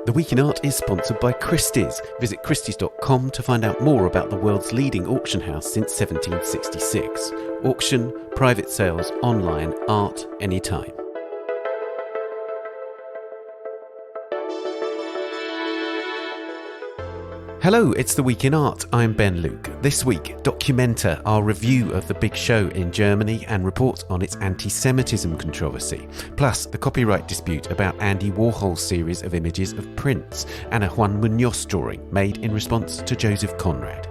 The Week in Art is sponsored by Christie's. Visit christies.com to find out more about the world's leading auction house since 1766. Auction, private sales, online, art, anytime. Hello, it's The Week in Art. I'm Ben Luke. This week, Documenta, our review of the big show in Germany and report on its anti-Semitism controversy. Plus, the copyright dispute about Andy Warhol's series of images of Prince and a Juan Muñoz drawing made in response to Joseph Conrad.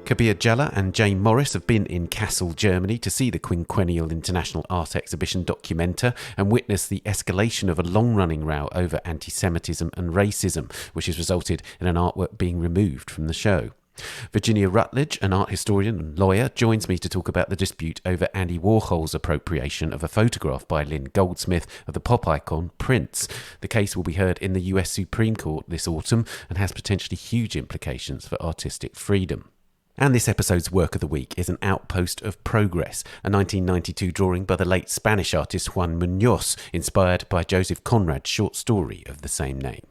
Kabir Jhala and Jane Morris have been in Kassel, Germany to see the quinquennial international art exhibition Documenta and witness the escalation of a long-running row over anti-Semitism and racism, which has resulted in an artwork being removed from the show. Virginia Rutledge, an art historian and lawyer, joins me to talk about the dispute over Andy Warhol's appropriation of a photograph by Lynn Goldsmith of the pop icon Prince. The case will be heard in the US Supreme Court this autumn and has potentially huge implications for artistic freedom. And this episode's work of the week is An Outpost of Progress, a 1992 drawing by the late Spanish artist Juan Muñoz, inspired by Joseph Conrad's short story of the same name.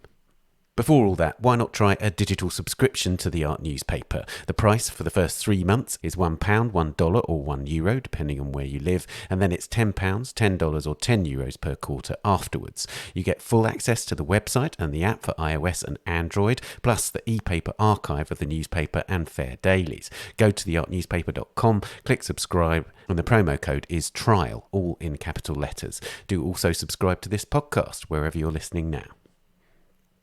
Before all that, why not try a digital subscription to the art newspaper? The price for the first 3 months is £1, $1 or €1, depending on where you live, and then it's £10, $10 or €10 per quarter afterwards. You get full access to the website and the app for iOS and Android, plus the e-paper archive of the newspaper and fair dailies. Go to theartnewspaper.com, click subscribe, and the promo code is TRIAL, all in capital letters. Do also subscribe to this podcast wherever you're listening now.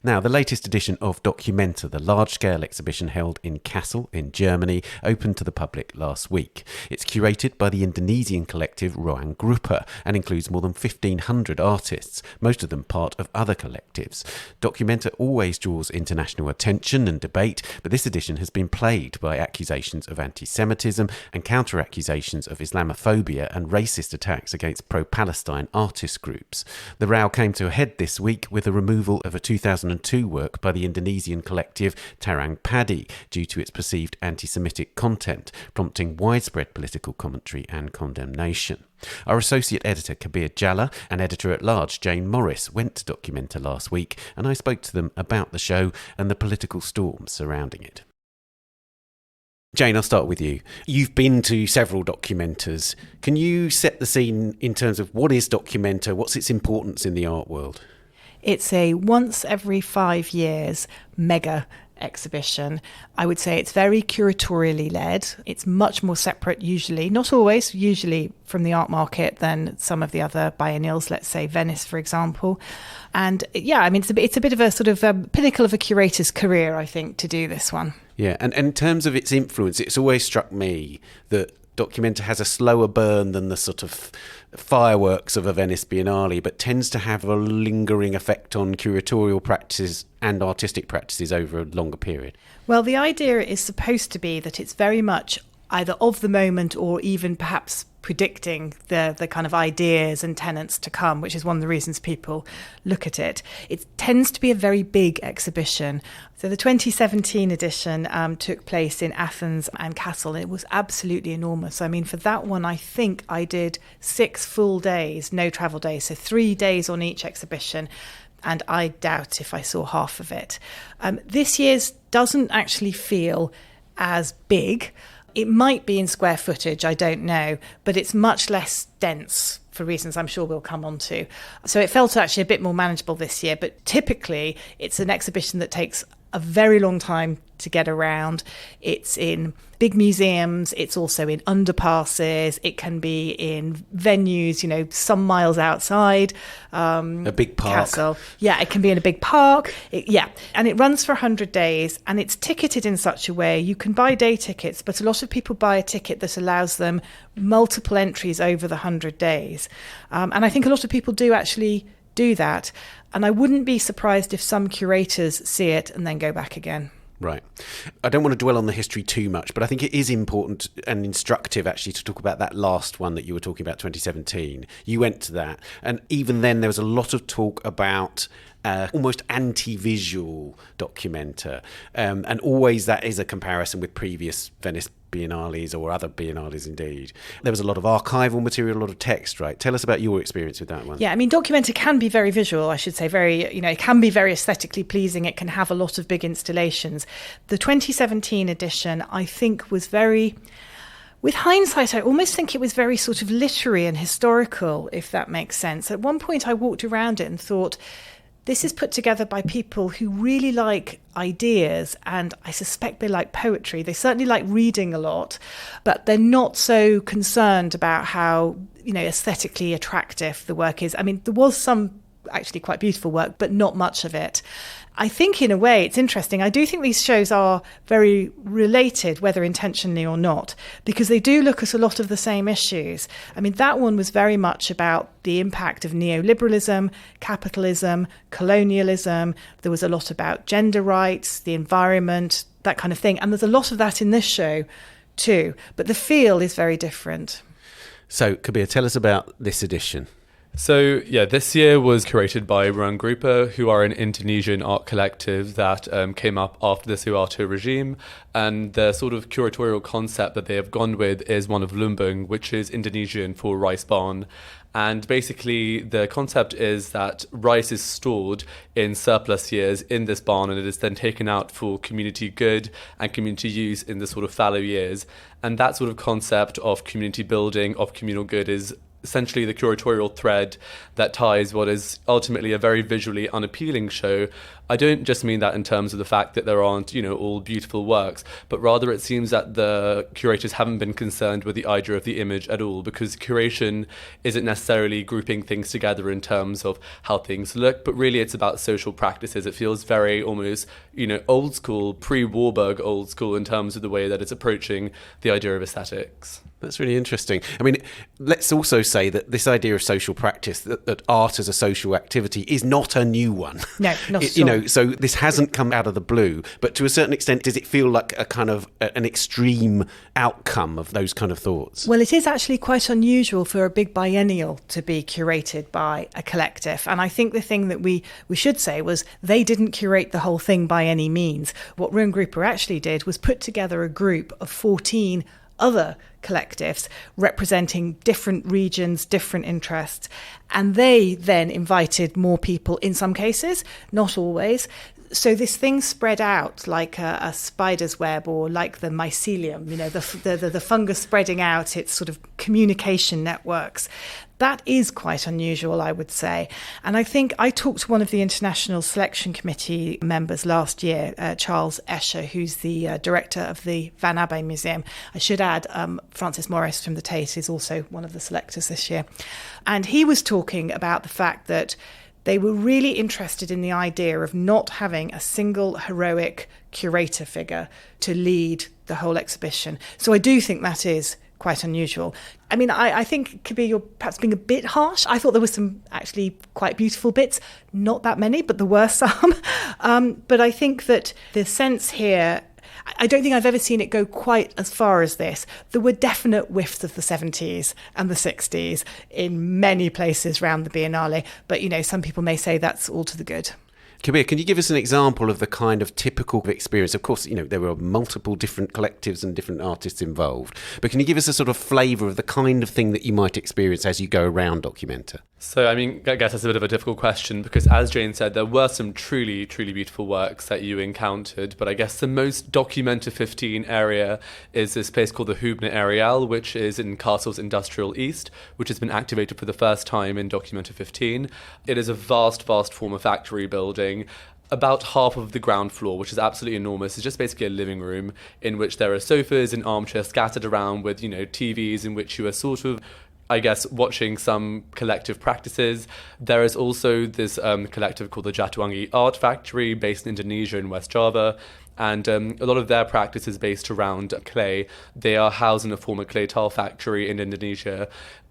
Now, the latest edition of Documenta, the large-scale exhibition held in Kassel in Germany, opened to the public last week. It's curated by the Indonesian collective Ruang Grupa and includes more than 1,500 artists, most of them part of other collectives. Documenta always draws international attention and debate, but this edition has been plagued by accusations of anti-Semitism and counter-accusations of Islamophobia and racist attacks against pro-Palestine artist groups. The row came to a head this week with the removal of a 2002 work by the Indonesian collective Tarang Padi due to its perceived anti-Semitic content, prompting widespread political commentary and condemnation. Our associate editor Kabir Jhala and editor-at-large Jane Morris went to Documenta last week, and I spoke to them about the show and the political storm surrounding it. Jane, I'll start with you. You've been to several Documentas. Can you set the scene in terms of what is Documenta, what's its importance in the art world? It's a once every 5 years mega exhibition. I would say it's very curatorially led. It's much more separate usually, not always, usually from the art market than some of the other biennials, let's say Venice, for example. And yeah, I mean, it's a bit of a sort of pinnacle of a curator's career, I think, to do this one. Yeah, and in terms of its influence, it's always struck me that Documenta has a slower burn than the sort of fireworks of a Venice Biennale, but tends to have a lingering effect on curatorial practices and artistic practices over a longer period. Well, the idea is supposed to be that it's very much either of the moment or even perhaps predicting the kind of ideas and tenets to come, which is one of the reasons people look at it. It tends to be a very big exhibition. So the 2017 edition took place in Athens and Kassel, and it was absolutely enormous. I mean, for that one, I think I did 6 full days, no travel days, so 3 days on each exhibition. And I doubt if I saw half of it. This year's doesn't actually feel as big. It might be in square footage, I don't know, but it's much less dense for reasons I'm sure we'll come on to. So it felt actually a bit more manageable this year, but typically it's an exhibition that takes a very long time to get around. It's in big museums, it's also in underpasses, it can be in venues, you know, some miles outside. A big park. Kassel. Yeah, it can be in a big park. And it runs for 100 days, and it's ticketed in such a way you can buy day tickets, but a lot of people buy a ticket that allows them multiple entries over the 100 days. And I think a lot of people do actually do that. And I wouldn't be surprised if some curators see it and then go back again. Right. I don't want to dwell on the history too much, but I think it is important and instructive actually to talk about that last one that you were talking about, 2017. You went to that, and even then there was a lot of talk about almost anti-visual Documenta, and always that is a comparison with previous Venice biennales, or other biennales indeed. There was a lot of archival material, a lot of text, right? Tell us about your experience with that one. Yeah, I mean, Documenta can be very visual, I should say, it can be very aesthetically pleasing. It can have a lot of big installations. The 2017 edition, I think, was very... With hindsight, I almost think it was very sort of literary and historical, if that makes sense. At one point, I walked around it and thought, this is put together by people who really like ideas, and I suspect they like poetry. They certainly like reading a lot, but they're not so concerned about how, aesthetically attractive the work is. I mean, there was some actually quite beautiful work, but not much of it. I think in a way it's interesting. I do think these shows are very related, whether intentionally or not, because they do look at a lot of the same issues. I mean, that one was very much about the impact of neoliberalism, capitalism, colonialism. There was a lot about gender rights, the environment, that kind of thing. And there's a lot of that in this show too. But the feel is very different. So, Kabir, tell us about this edition. So, this year was curated by Ruang Grupa, who are an Indonesian art collective that came up after the Suharto regime. And the sort of curatorial concept that they have gone with is one of lumbung, which is Indonesian for rice barn. And basically, the concept is that rice is stored in surplus years in this barn, and it is then taken out for community good and community use in the sort of fallow years. And that sort of concept of community building, of communal good, is essentially the curatorial thread that ties what is ultimately a very visually unappealing show. I don't just mean that in terms of the fact that there aren't, all beautiful works, but rather it seems that the curators haven't been concerned with the idea of the image at all, because curation isn't necessarily grouping things together in terms of how things look, but really it's about social practices. It feels very almost, old school, pre-Warburg old school in terms of the way that it's approaching the idea of aesthetics. That's really interesting. I mean, let's also say that this idea of social practice, that art as a social activity, is not a new one. No, not at all. So this hasn't come out of the blue. But to a certain extent, does it feel like a kind of an extreme outcome of those kind of thoughts? Well, it is actually quite unusual for a big biennial to be curated by a collective. And I think the thing that we should say was they didn't curate the whole thing by any means. What Ruang Grupa actually did was put together a group of 14 other collectives representing different regions, different interests. And they then invited more people in some cases, not always. So this thing spread out like a spider's web, or like the mycelium, the fungus spreading out its sort of communication networks. That is quite unusual, I would say. And I think I talked to one of the International Selection Committee members last year, Charles Escher, who's the director of the Van Abbe Museum. I should add, Francis Morris from the Tate is also one of the selectors this year. And he was talking about the fact that they were really interested in the idea of not having a single heroic curator figure to lead the whole exhibition. So I do think that is quite unusual. I mean, I think, Kabir, you're perhaps being a bit harsh. I thought there were some actually quite beautiful bits. Not that many, but there were some. But I think that the sense here, I don't think I've ever seen it go quite as far as this. There were definite whiffs of the 70s and the 60s in many places around the Biennale. But, some people may say that's all to the good. Kabir, can you give us an example of the kind of typical experience? Of course, there were multiple different collectives and different artists involved, but can you give us a sort of flavour of the kind of thing that you might experience as you go around Documenta? So, I guess that's a bit of a difficult question, because as Jane said, there were some truly, truly beautiful works that you encountered, but I guess the most Documenta 15 area is this place called the Hubner Areal, which is in Kassel's Industrial East, which has been activated for the first time in Documenta 15. It is a vast, vast former factory building. About half of the ground floor, which is absolutely enormous, is just basically a living room in which there are sofas and armchairs scattered around with, TVs in which you are sort of, I guess, watching some collective practices. There is also this collective called the Jatuangi Art Factory based in Indonesia in West Java. And a lot of their practice is based around clay. They are housed in a former clay tile factory in Indonesia.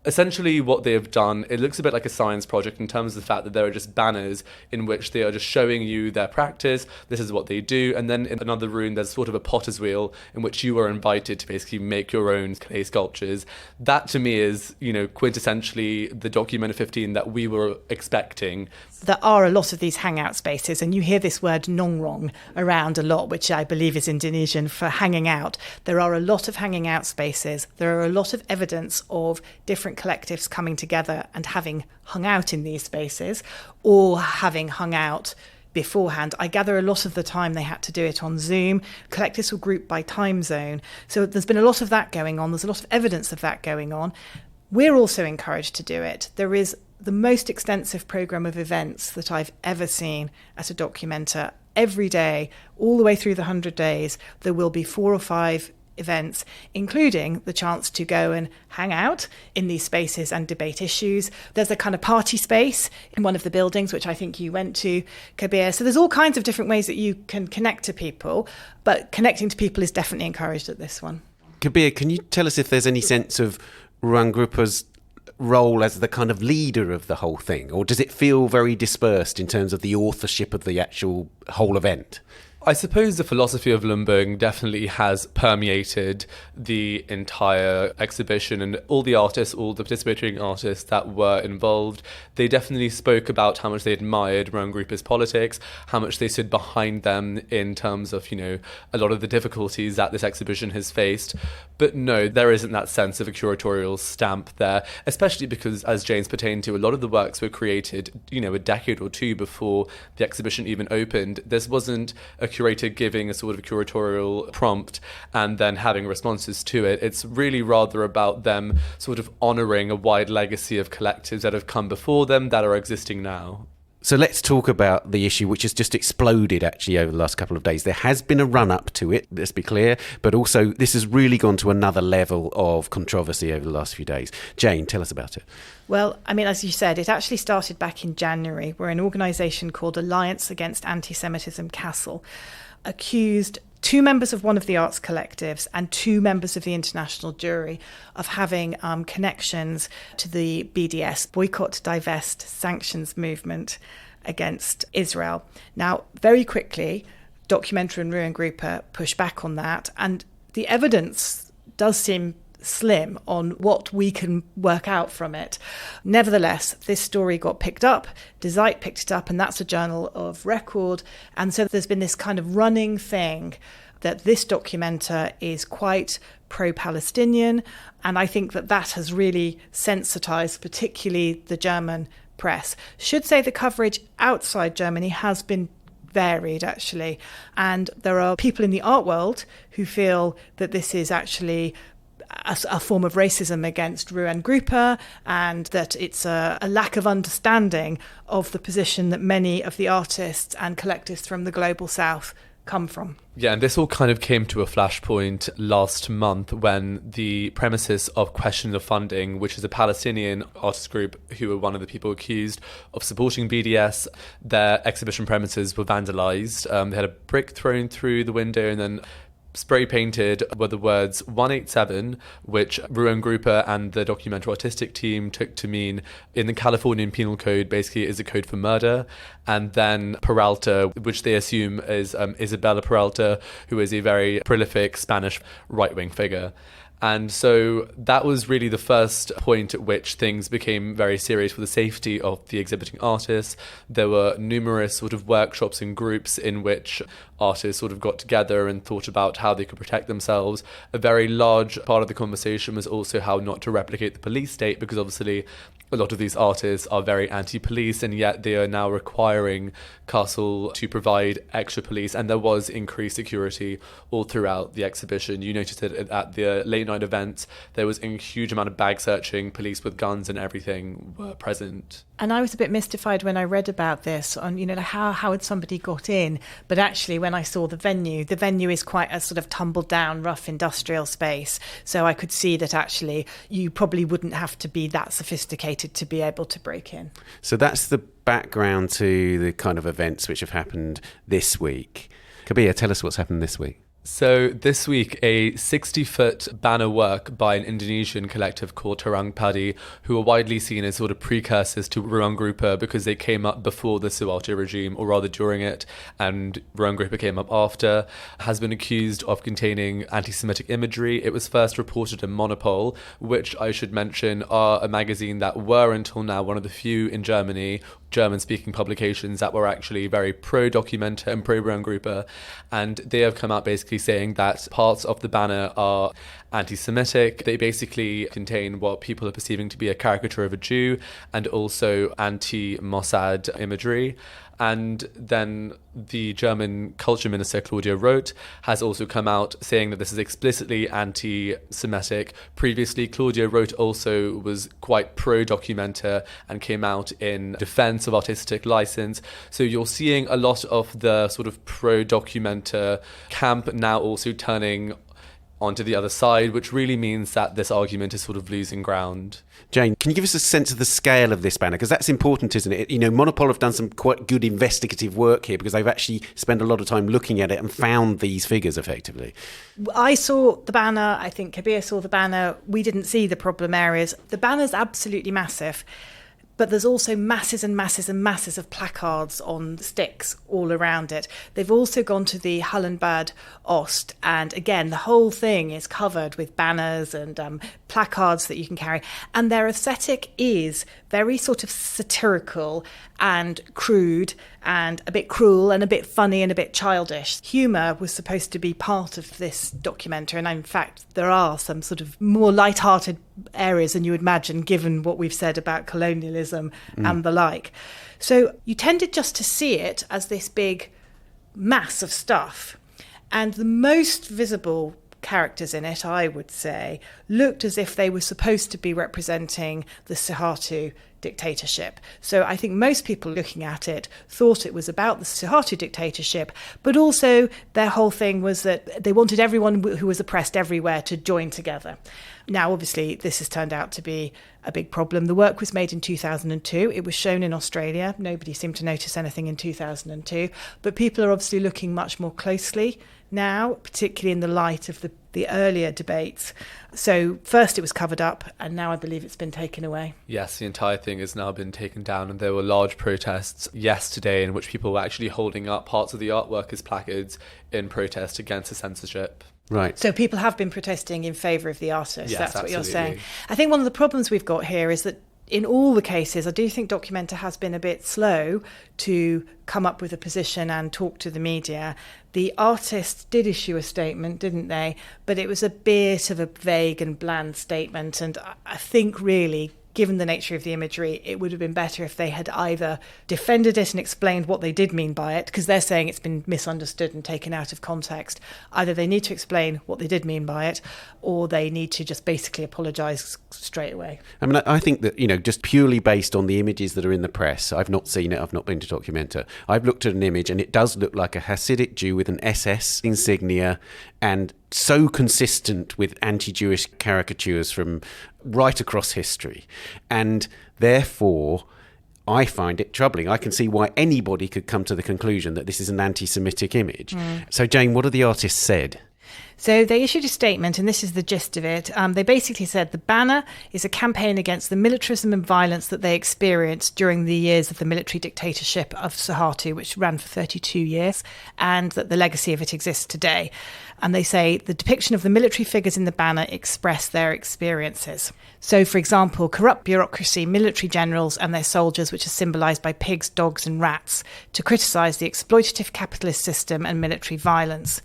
Essentially what they have done, it looks a bit like a science project in terms of the fact that there are just banners in which they are just showing you their practice. This is what they do. And then in another room, there's sort of a potter's wheel in which you are invited to basically make your own clay sculptures. That to me is, quintessentially the Documenta 15 that we were expecting. There are a lot of these hangout spaces, and you hear this word nongrong around a lot, which I believe is Indonesian for hanging out. There are a lot of hanging out spaces. There are a lot of evidence of different collectives coming together and having hung out in these spaces or having hung out beforehand. I gather a lot of the time they had to do it on Zoom. Collectives were grouped by time zone. So there's been a lot of that going on. There's a lot of evidence of that going on. We're also encouraged to do it. There is the most extensive programme of events that I've ever seen at a Documenta. Every day, all the way through the 100 days, there will be 4 or 5 events, including the chance to go and hang out in these spaces and debate issues. There's a kind of party space in one of the buildings, which I think you went to, Kabir. So there's all kinds of different ways that you can connect to people, but connecting to people is definitely encouraged at this one. Kabir, can you tell us if there's any sense of Ruang Grupa's role as the kind of leader of the whole thing, or does it feel very dispersed in terms of the authorship of the actual whole event? I suppose the philosophy of Lumbung definitely has permeated the entire exhibition, and all the artists, all the participating artists that were involved, they definitely spoke about how much they admired Ruang Grupa's politics, how much they stood behind them in terms of, a lot of the difficulties that this exhibition has faced. But no, there isn't that sense of a curatorial stamp there, especially because, as Jane's pertained to, a lot of the works were created, a decade or two before the exhibition even opened. This wasn't a curator giving a sort of curatorial prompt and then having responses to it. It's really rather about them sort of honouring a wide legacy of collectives that have come before them that are existing now. So let's talk about the issue which has just exploded actually over the last couple of days. There has been a run-up to it, let's be clear, but also this has really gone to another level of controversy over the last few days. Jane, tell us about it. Well, as you said, it actually started back in January, where an organisation called Alliance Against Antisemitism, Kassel, accused 2 members of one of the arts collectives and 2 members of the international jury of having connections to the BDS, Boycott, Divest, Sanctions movement against Israel. Now, very quickly, Documenta and Ruang Grupa push back on that, and the evidence does seem slim on what we can work out from it. Nevertheless, this story got picked up, Die Zeit picked it up, and that's a journal of record. And so there's been this kind of running thing that this Documenta is quite pro-Palestinian, and I think that has really sensitised particularly the German press. Should say the coverage outside Germany has been varied, actually, and there are people in the art world who feel that this is actually a form of racism against Ruang Grupa, and that it's a lack of understanding of the position that many of the artists and collectives from the global south come from. Yeah, and this all kind of came to a flashpoint last month when the premises of Question of Funding, which is a Palestinian artist group who were one of the people accused of supporting BDS, their exhibition premises were vandalised. They had a brick thrown through the window, and then spray painted were the words 187, which Ruang Grupa and the Documenta artistic team took to mean, in the Californian Penal Code, basically is a code for murder. And then Peralta, which they assume is Isabella Peralta, who is a very prolific Spanish right-wing figure. And so that was really the first point at which things became very serious for the safety of the exhibiting artists. There were numerous sort of workshops and groups in which artists sort of got together and thought about how they could protect themselves. A very large part of the conversation was also how not to replicate the police state, because obviously a lot of these artists are very anti-police, and yet they are now requiring Kassel to provide extra police, and there was increased security all throughout the exhibition. You noticed it at the late night events. There was a huge amount of bag searching, police with guns and everything were present. And I was a bit mystified when I read about this on, how had somebody got in? But actually, when I saw the venue is quite a sort of tumbled down, rough industrial space. So I could see that actually you probably wouldn't have to be that sophisticated to be able to break in. So that's the background to the kind of events which have happened this week. Kabir, tell us what's happened this week. So this week, a 60-foot banner work by an Indonesian collective called Terang Padi, who are widely seen as sort of precursors to Ruang Grupa because they came up before the Suharto regime, or rather during it, and Ruang Grupa came up after, has been accused of containing anti-Semitic imagery. It was first reported in Monopol, which I should mention are a magazine that were until now one of the few in Germany German-speaking publications that were actually very pro-Documenta and pro-Brandgruppe, and they have come out basically saying that parts of the banner are anti-Semitic. They basically contain what people are perceiving to be a caricature of a Jew and also anti-Mossad imagery. And then the German culture minister, Claudia Roth, has also come out saying that this is explicitly anti-Semitic. Previously, Claudia Roth also was quite pro-Documenta and came out in defense of artistic license. So you're seeing a lot of the sort of pro-Documenta camp now also turning onto the other side, which really means that this argument is sort of losing ground. Jane, can you give us a sense of the scale of this banner? Because that's important, isn't it? You know, Monopol have done some quite good investigative work here because they've actually spent a lot of time looking at it and found these figures effectively. I saw the banner. I think Kabir saw the banner. We didn't see the problem areas. The banner's absolutely massive. But there's also masses and masses and masses of placards on sticks all around it. They've also gone to the Hallenbad Ost, and again, the whole thing is covered with banners and placards that you can carry. And their aesthetic is very sort of satirical and crude and a bit cruel and a bit funny and a bit childish. Humour was supposed to be part of this Documenta, and in fact there are some sort of more light-hearted areas than you would imagine given what we've said about colonialism and the like. So you tended just to see it as this big mass of stuff, and the most visible characters in it, I would say, looked as if they were supposed to be representing the Suharto dictatorship. So I think most people looking at it thought it was about the Suharto dictatorship, but also their whole thing was that they wanted everyone who was oppressed everywhere to join together. Now, obviously, this has turned out to be a big problem. The work was made in 2002. It was shown in Australia. Nobody seemed to notice anything in 2002. But people are obviously looking much more closely now, particularly in the light of the earlier debates. So first it was covered up, and now I believe it's been taken away. Yes, the entire thing has now been taken down, and there were large protests yesterday in which people were actually holding up parts of the artwork as placards in protest against the censorship. Right. So people have been protesting in favour of the artists. Yes, that's what absolutely. you're saying. I think one of the problems we've got here is that in all the cases, I do think Documenta has been a bit slow to come up with a position and talk to the media. The artists did issue a statement, didn't they? But it was a bit of a vague and bland statement. And I think really, given the nature of the imagery, it would have been better if they had either defended it and explained what they did mean by it, because they're saying it's been misunderstood and taken out of context. Either they need to explain what they did mean by it, or they need to just basically apologise straight away. I mean, I think that, you know, just purely based on the images that are in the press, I've not seen it, I've not been to Documenta, I've looked at an image and it does look like a Hasidic Jew with an SS insignia, and so consistent with anti-Jewish caricatures from right across history. And therefore, I find it troubling. I can see why anybody could come to the conclusion that this is an anti-Semitic image. So, Jane, what have the artists said? So they issued a statement, and this is the gist of it. They basically said the banner is a campaign against the militarism and violence that they experienced during the years of the military dictatorship of Suharto, which ran for 32 years, and that the legacy of it exists today. And they say the depiction of the military figures in the banner express their experiences. So, for example, corrupt bureaucracy, military generals and their soldiers, which are symbolised by pigs, dogs and rats, to criticise the exploitative capitalist system and military violence.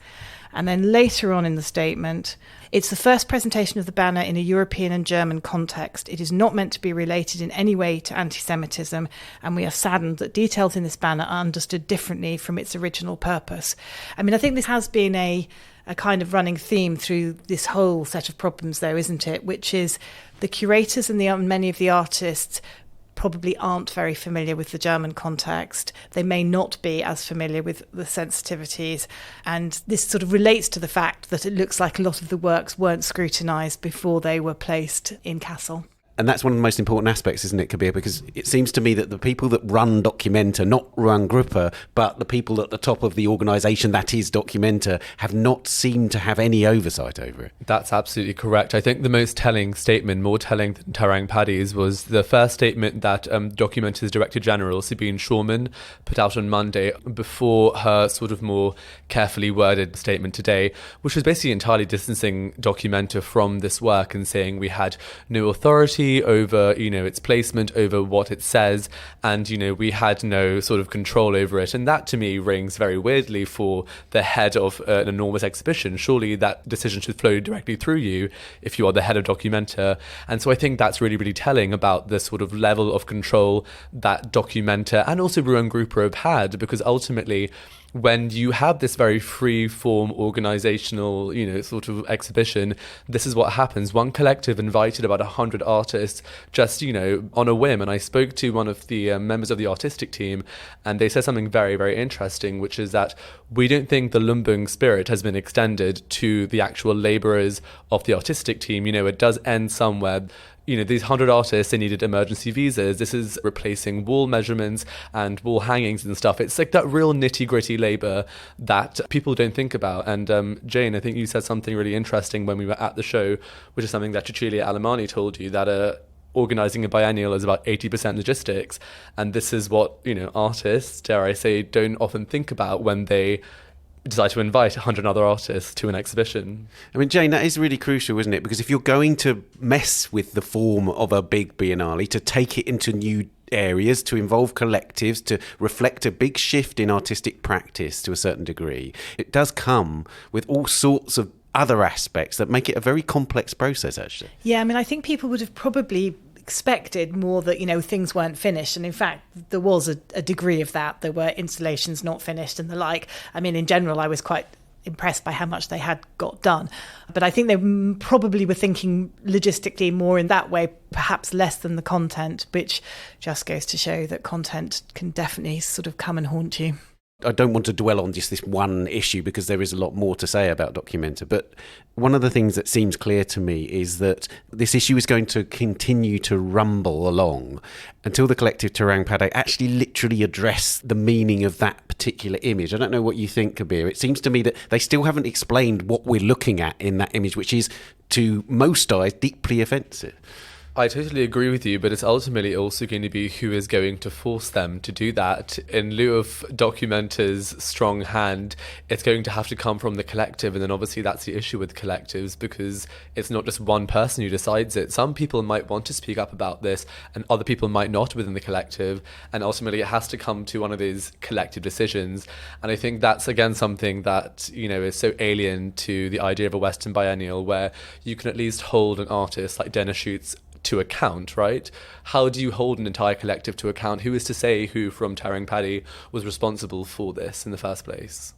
And then later on in the statement, it's the first presentation of the banner in a European and German context. It is not meant to be related in any way to anti-Semitism, and we are saddened that details in this banner are understood differently from its original purpose. I mean, I think this has been a kind of running theme through this whole set of problems, though, isn't it? Which is the curators and many of the artists probably aren't very familiar with the German context. They may not be as familiar with the sensitivities. And this sort of relates to the fact that it looks like a lot of the works weren't scrutinised before they were placed in Kassel. And that's one of the most important aspects, isn't it, Kabir? Because it seems to me that the people that run Documenta, not Brandgruppe, but the people at the top of the organisation that is Documenta, have not seemed to have any oversight over it. That's absolutely correct. I think the most telling statement, more telling than Tarang Paddy's, was the first statement that Documenta's Director General, Sabine Schurman, put out on Monday before her sort of more carefully worded statement today, which was basically entirely distancing Documenta from this work and saying we had no authority, quality, over, its placement, over what it says. And, we had no sort of control over it. And that to me rings very weirdly for the head of an enormous exhibition. Surely that decision should flow directly through you if you are the head of Documenta. And so I think that's really, really telling about the sort of level of control that Documenta and also Ruan Grupo have had, because ultimately, when you have this very free-form organizational, sort of exhibition, this is what happens. One collective invited about 100 artists just, on a whim. And I spoke to one of the members of the artistic team, and they said something very, very interesting, which is that we don't think the Lumbung spirit has been extended to the actual laborers of the artistic team. It does end somewhere. These 100 artists, they needed emergency visas. This is replacing wall measurements and wall hangings and stuff. It's like that real nitty-gritty labor that people don't think about. And Jane, I think you said something really interesting when we were at the show, which is something that Cecilia Alemani told you, that organizing a biennial is about 80% logistics. And this is what, artists, dare I say, don't often think about when they decide to invite 100 other artists to an exhibition. I mean, Jane, that is really crucial, isn't it? Because if you're going to mess with the form of a big biennale, to take it into new areas, to involve collectives, to reflect a big shift in artistic practice to a certain degree, it does come with all sorts of other aspects that make it a very complex process, actually. Yeah, I mean, I think people would have probably expected more that, things weren't finished. And in fact, there was a degree of that. There were installations not finished and the like. I mean, in general, I was quite impressed by how much they had got done. But I think they probably were thinking logistically more in that way, perhaps less than the content, which just goes to show that content can definitely sort of come and haunt you. I don't want to dwell on just this one issue because there is a lot more to say about Documenta, but one of the things that seems clear to me is that this issue is going to continue to rumble along until the collective Terang Padang actually literally address the meaning of that particular image. I don't know what you think, Kabir. It seems to me that they still haven't explained what we're looking at in that image, which is, to most eyes, deeply offensive. I totally agree with you, but it's ultimately also going to be who is going to force them to do that. In lieu of Documenta's strong hand, it's going to have to come from the collective, and then obviously that's the issue with collectives, because it's not just one person who decides it. Some people might want to speak up about this, and other people might not within the collective, and ultimately it has to come to one of these collective decisions. And I think that's, again, something that, is so alien to the idea of a Western biennial, where you can at least hold an artist like Dennis Schutz to account, right? How do you hold an entire collective to account? Who is to say who from Terang Padang was responsible for this in the first place?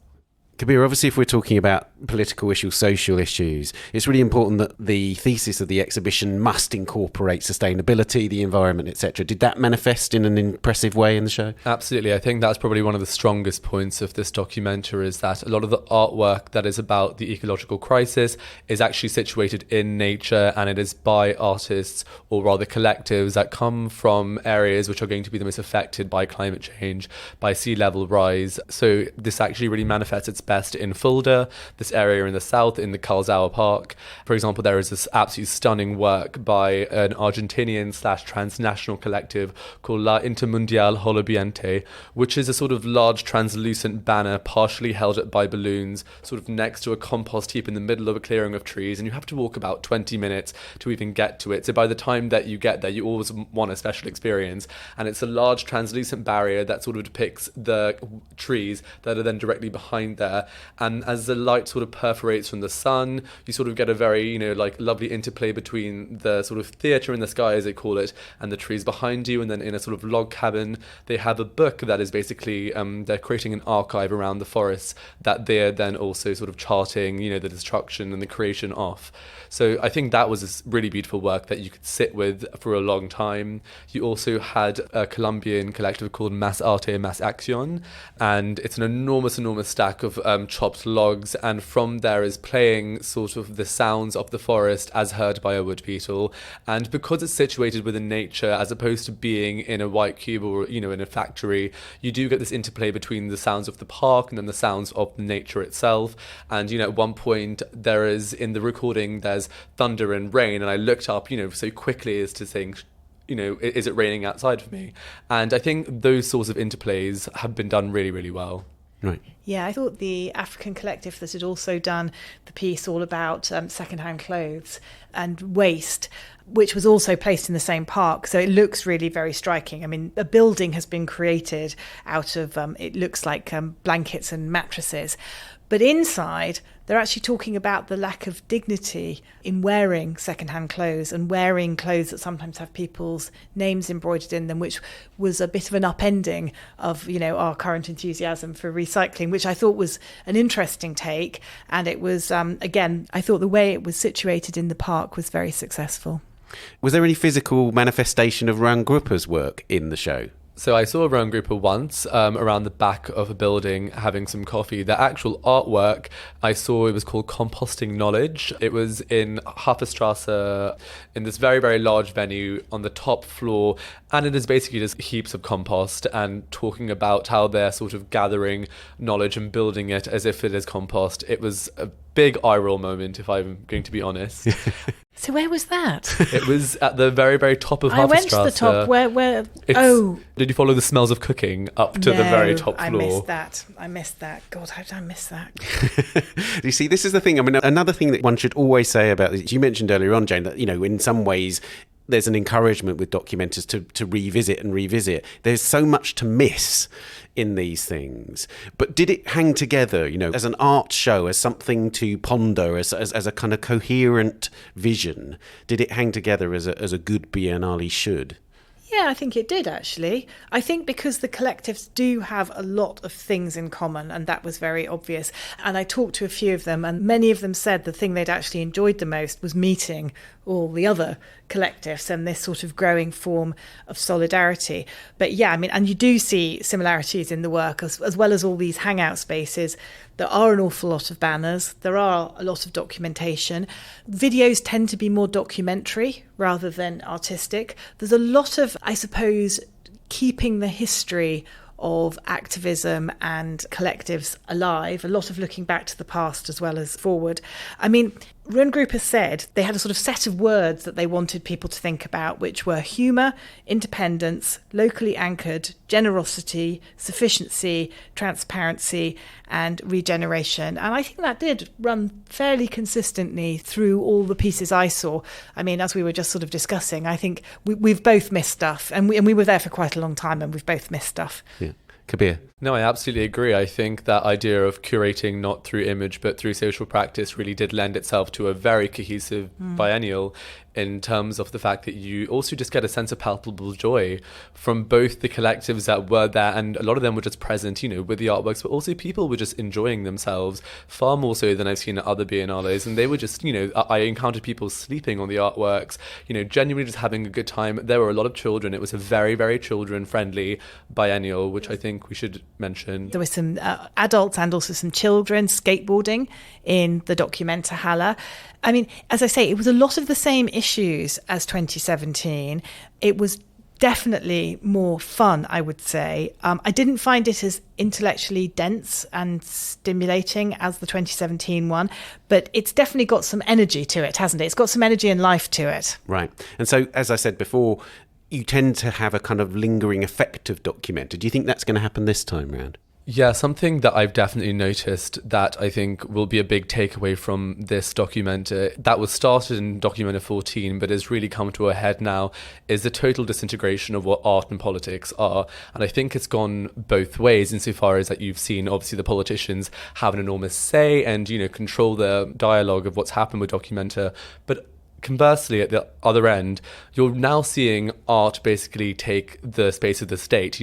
Kabir, obviously if we're talking about political issues, social issues, it's really important that the thesis of the exhibition must incorporate sustainability, the environment, etc. Did that manifest in an impressive way in the show? Absolutely. I think that's probably one of the strongest points of this documentary, is that a lot of the artwork that is about the ecological crisis is actually situated in nature, and it is by artists, or rather collectives, that come from areas which are going to be the most affected by climate change, by sea level rise. So this actually really manifests its best in Fulda, this area in the south, in the Kalsauer Park. For example, there is this absolutely stunning work by an Argentinian/transnational collective called La Intermundial Holobiente, which is a sort of large translucent banner partially held up by balloons, sort of next to a compost heap in the middle of a clearing of trees, and you have to walk about 20 minutes to even get to it. So by the time that you get there, you always want a special experience. And it's a large translucent barrier that sort of depicts the trees that are then directly behind there. And as the light sort of perforates from the sun, you sort of get a very, lovely interplay between the sort of theatre in the sky, as they call it, and the trees behind you. And then in a sort of log cabin, they have a book that is basically, they're creating an archive around the forests that they're then also sort of charting, the destruction and the creation of. So I think that was a really beautiful work that you could sit with for a long time. You also had a Colombian collective called Más Arte, Más Acción, and it's an enormous stack of chopped logs, and from there is playing sort of the sounds of the forest as heard by a wood beetle. And because it's situated within nature, as opposed to being in a white cube or, in a factory, you do get this interplay between the sounds of the park and then the sounds of nature itself. And, at one point there is, in the recording, there's thunder and rain, and I looked up, so quickly as to think, is it raining outside of me? And I think those sorts of interplays have been done really, really well. Right. Yeah, I thought the African collective that had also done the piece all about second-hand clothes and waste, which was also placed in the same park. So it looks really very striking. I mean, a building has been created out of, it looks like blankets and mattresses. But inside, they're actually talking about the lack of dignity in wearing second-hand clothes and wearing clothes that sometimes have people's names embroidered in them, which was a bit of an upending of, our current enthusiasm for recycling, which I thought was an interesting take. And it was, again, I thought the way it was situated in the park was very successful. Was there any physical manifestation of Ruan Grupper's work in the show? So I saw Ruan Grupper once around the back of a building having some coffee. The actual artwork I saw, it was called Composting Knowledge. It was in Hafenstrasse in this very, very large venue on the top floor. And it is basically just heaps of compost and talking about how they're sort of gathering knowledge and building it as if it is compost. It was a big eye roll moment, if I'm going to be honest. So where was that? It was at the very, very top of Hafenstrasse. I went to the top. Where? Did you follow the smells of cooking up to the very top floor? I missed that. God, how did I miss that? You see, this is the thing. I mean, another thing that one should always say about this, you mentioned earlier on, Jane, that, in some ways, there's an encouragement with documenters to revisit and revisit. There's so much to miss in these things. But did it hang together, as an art show, as something to ponder, as a kind of coherent vision? Did it hang together as a good Biennale should? Yeah, I think it did, actually. I think because the collectives do have a lot of things in common, and that was very obvious. And I talked to a few of them, and many of them said the thing they'd actually enjoyed the most was meeting all the other collectives and this sort of growing form of solidarity. But yeah, I mean, and you do see similarities in the work as well as all these hangout spaces. There are an awful lot of banners. There are a lot of documentation. Videos tend to be more documentary rather than artistic. There's a lot of, I suppose, keeping the history of activism and collectives alive, a lot of looking back to the past as well as forward. I mean, Ruan Grupper said they had a sort of set of words that they wanted people to think about, which were humour, independence, locally anchored, generosity, sufficiency, transparency, and regeneration. And I think that did run fairly consistently through all the pieces I saw. I mean, as we were just sort of discussing, I think we've both missed stuff, and we were there for quite a long time, and we've both missed stuff. Yeah. Kabir? No, I absolutely agree. I think that idea of curating not through image but through social practice really did lend itself to a very cohesive biennial in terms of the fact that you also just get a sense of palpable joy from both the collectives that were there, and a lot of them were just present, with the artworks, but also people were just enjoying themselves far more so than I've seen at other biennales. And they were just, I encountered people sleeping on the artworks, genuinely just having a good time. There were a lot of children. It was a very, very children-friendly biennial, which I think we should mention. There were some adults and also some children skateboarding in the Documenta Jhala. I mean, as I say, it was a lot of the same issues as 2017. It was definitely more fun, I would say. I didn't find it as intellectually dense and stimulating as the 2017 one, but it's definitely got some energy to it, hasn't it? It's got some energy and life to it. Right. And so, as I said before, you tend to have a kind of lingering effect of Documenta. Do you think that's going to happen this time round? Yeah, something that I've definitely noticed that I think will be a big takeaway from this Documenta that was started in Documenta 14 but has really come to a head now is the total disintegration of what art and politics are. And I think it's gone both ways insofar as that you've seen obviously the politicians have an enormous say and, control the dialogue of what's happened with Documenta. But conversely, at the other end, you're now seeing art basically take the space of the state.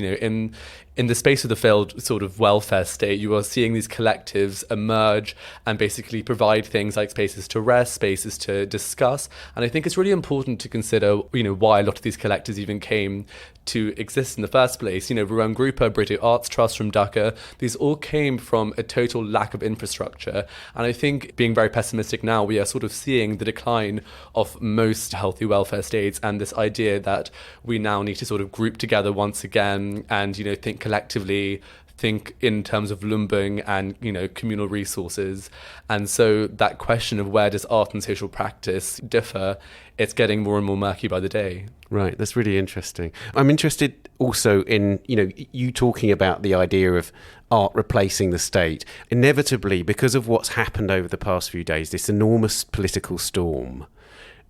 In the space of the failed sort of welfare state, you are seeing these collectives emerge and basically provide things like spaces to rest, spaces to discuss. And I think it's really important to consider, why a lot of these collectives even came to exist in the first place. Ruan Grupper, British Arts Trust from Dhaka, these all came from a total lack of infrastructure. And I think, being very pessimistic now, we are sort of seeing the decline of most healthy welfare states and this idea that we now need to sort of group together once again and, think collectively, think in terms of lumbung and, communal resources. And so that question of where does art and social practice differ, it's getting more and more murky by the day. Right, that's really interesting. I'm interested also in, you talking about the idea of art replacing the state. Inevitably, because of what's happened over the past few days, this enormous political storm,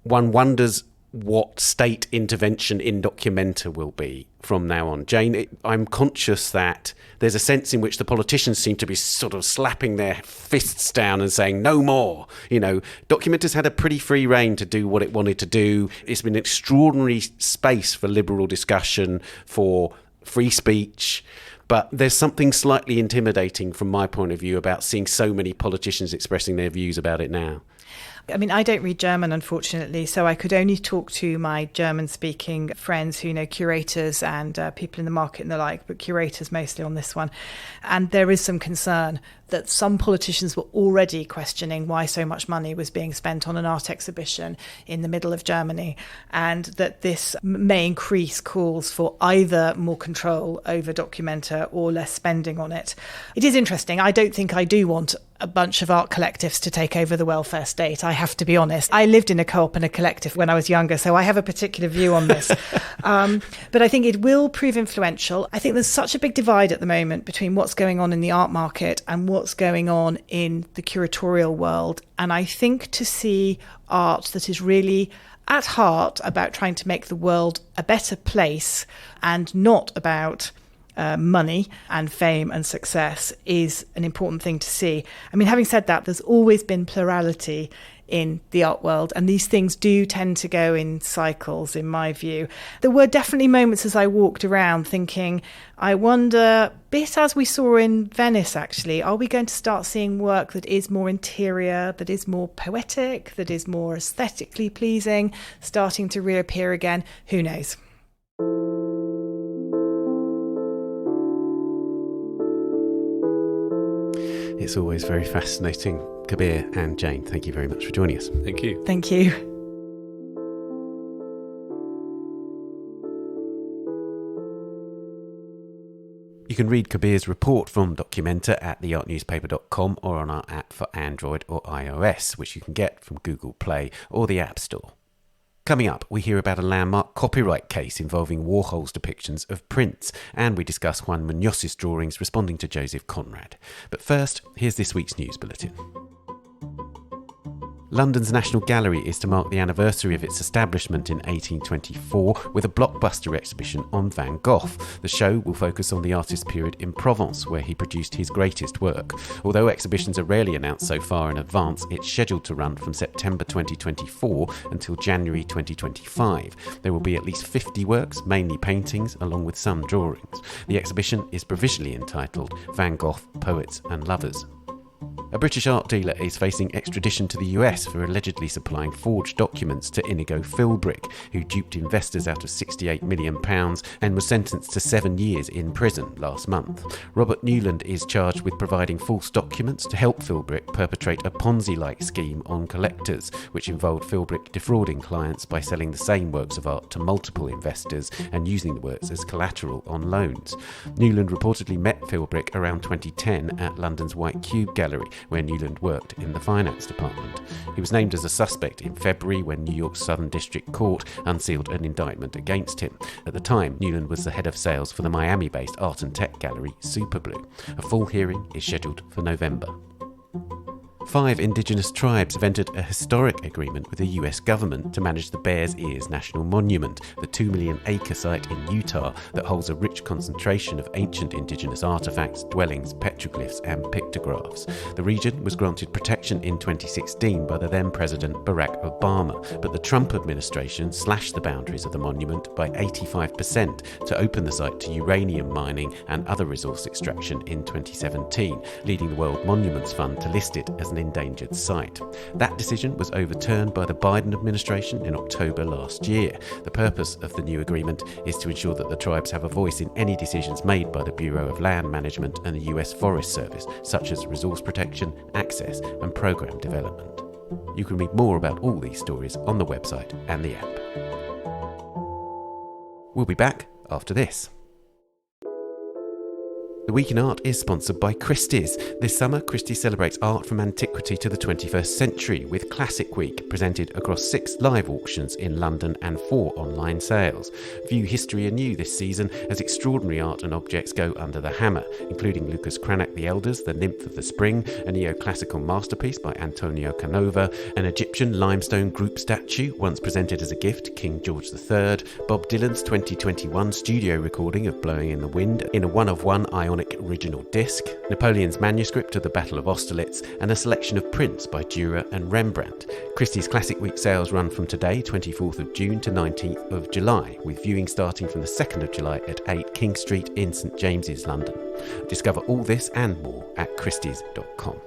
one wonders what state intervention in Documenta will be from now on. Jane, I'm conscious that there's a sense in which the politicians seem to be sort of slapping their fists down and saying, no more. Documenta's had a pretty free rein to do what it wanted to do. It's been an extraordinary space for liberal discussion, for free speech. But there's something slightly intimidating from my point of view about seeing so many politicians expressing their views about it now. I mean, I don't read German, unfortunately, so I could only talk to my German-speaking friends who know curators and people in the market and the like, but curators mostly on this one. And there is some concern that some politicians were already questioning why so much money was being spent on an art exhibition in the middle of Germany, and that this may increase calls for either more control over Documenta or less spending on it. It is interesting. I don't think I do want a bunch of art collectives to take over the welfare state, I have to be honest. I lived in a co-op and a collective when I was younger, so I have a particular view on this. But I think it will prove influential. I think there's such a big divide at the moment between what's going on in the art market and what's going on in the curatorial world. And I think to see art that is really at heart about trying to make the world a better place and not about money and fame and success is an important thing to see. I mean, having said that, there's always been plurality in the art world, and these things do tend to go in cycles, in my view. There were definitely moments as I walked around thinking, I wonder, bit as we saw in Venice actually, are we going to start seeing work that is more interior, that is more poetic, that is more aesthetically pleasing, starting to reappear again? Who knows? It's always very fascinating. Kabir and Jane, thank you very much for joining us. Thank you. Thank you. You can read Kabir's report from Documenta at theartnewspaper.com or on our app for Android or iOS, which you can get from Google Play or the App Store. Coming up, we hear about a landmark copyright case involving Warhol's depictions of Prince, and we discuss Juan Muñoz's drawings responding to Joseph Conrad. But first, here's this week's news bulletin. London's National Gallery is to mark the anniversary of its establishment in 1824 with a blockbuster exhibition on Van Gogh. The show will focus on the artist's period in Provence, where he produced his greatest work. Although exhibitions are rarely announced so far in advance, it's scheduled to run from September 2024 until January 2025. There will be at least 50 works, mainly paintings, along with some drawings. The exhibition is provisionally entitled Van Gogh, Poets and Lovers. A British art dealer is facing extradition to the US for allegedly supplying forged documents to Inigo Philbrick, who duped investors out of £68 million and was sentenced to 7 years in prison last month. Robert Newland is charged with providing false documents to help Philbrick perpetrate a Ponzi-like scheme on collectors, which involved Philbrick defrauding clients by selling the same works of art to multiple investors and using the works as collateral on loans. Newland reportedly met Philbrick around 2010 at London's White Cube Gallery, where Newland worked in the finance department. He was named as a suspect in February when New York's Southern District Court unsealed an indictment against him. At the time, Newland was the head of sales for the Miami-based art and tech gallery Superblue. A full hearing is scheduled for November. 5 indigenous tribes have entered a historic agreement with the US government to manage the Bears Ears National Monument, the 2 million acre site in Utah that holds a rich concentration of ancient indigenous artifacts, dwellings, petroglyphs and pictographs. The region was granted protection in 2016 by the then President Barack Obama, but the Trump administration slashed the boundaries of the monument by 85% to open the site to uranium mining and other resource extraction in 2017, leading the World Monuments Fund to list it as an endangered site. That decision was overturned by the Biden administration in October last year. The purpose of the new agreement is to ensure that the tribes have a voice in any decisions made by the Bureau of Land Management and the US Forest Service, such as resource protection, access and program development. You can read more about all these stories on the website and the app. We'll be back after this. The Week in Art is sponsored by Christie's. This summer, Christie's celebrates art from antiquity to the 21st century with Classic Week, presented across 6 live auctions in London and 4 online sales. View history anew this season as extraordinary art and objects go under the hammer, including Lucas Cranach the Elder's The Nymph of the Spring, a neoclassical masterpiece by Antonio Canova, an Egyptian limestone group statue once presented as a gift to King George III, Bob Dylan's 2021 studio recording of Blowing in the Wind in a one-of-one ionic original disc, Napoleon's manuscript of the Battle of Austerlitz, and a selection of prints by Dürer and Rembrandt. Christie's Classic Week sales run from today, 24th of June to 19th of July, with viewing starting from the 2nd of July at 8 King Street in St James's, London. Discover all this and more at christies.com.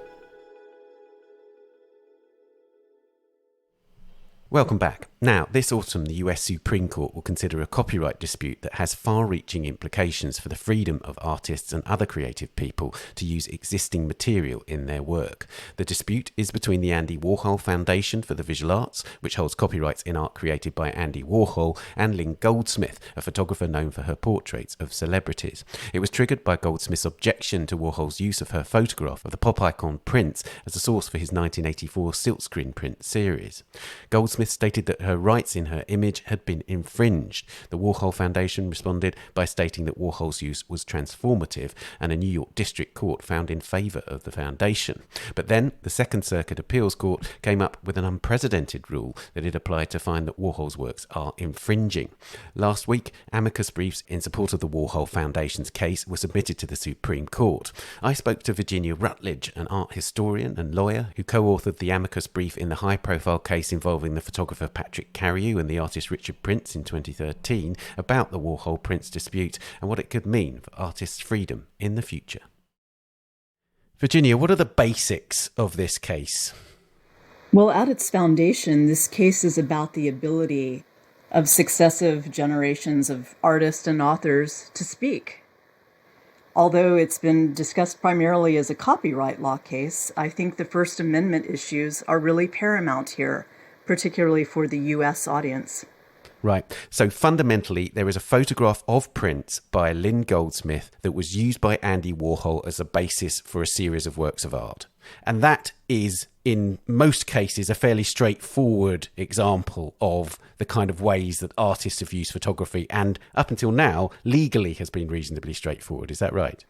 Welcome back. Now, this autumn, the US Supreme Court will consider a copyright dispute that has far-reaching implications for the freedom of artists and other creative people to use existing material in their work. The dispute is between the Andy Warhol Foundation for the Visual Arts, which holds copyrights in art created by Andy Warhol, and Lynn Goldsmith, a photographer known for her portraits of celebrities. It was triggered by Goldsmith's objection to Warhol's use of her photograph of the pop icon Prince as a source for his 1984 silkscreen print series. Goldsmith stated that her rights in her image had been infringed. The Warhol Foundation responded by stating that Warhol's use was transformative, and a New York District Court found in favour of the foundation. But then the Second Circuit Appeals Court came up with an unprecedented rule that it applied to find that Warhol's works are infringing. Last week, amicus briefs in support of the Warhol Foundation's case were submitted to the Supreme Court. I spoke to Virginia Rutledge, an art historian and lawyer who co-authored the amicus brief in the high-profile case involving the photographer Patrick Carriou and the artist Richard Prince in 2013, about the Warhol-Prince dispute and what it could mean for artists' freedom in the future. Virginia, what are the basics of this case? Well, at its foundation, this case is about the ability of successive generations of artists and authors to speak. Although it's been discussed primarily as a copyright law case, I think the First Amendment issues are really paramount here, particularly for the US audience. Right. So fundamentally, there is a photograph of Prince by Lynn Goldsmith that was used by Andy Warhol as a basis for a series of works of art. And that is, in most cases, a fairly straightforward example of the kind of ways that artists have used photography, and up until now, legally has been reasonably straightforward. Is that right?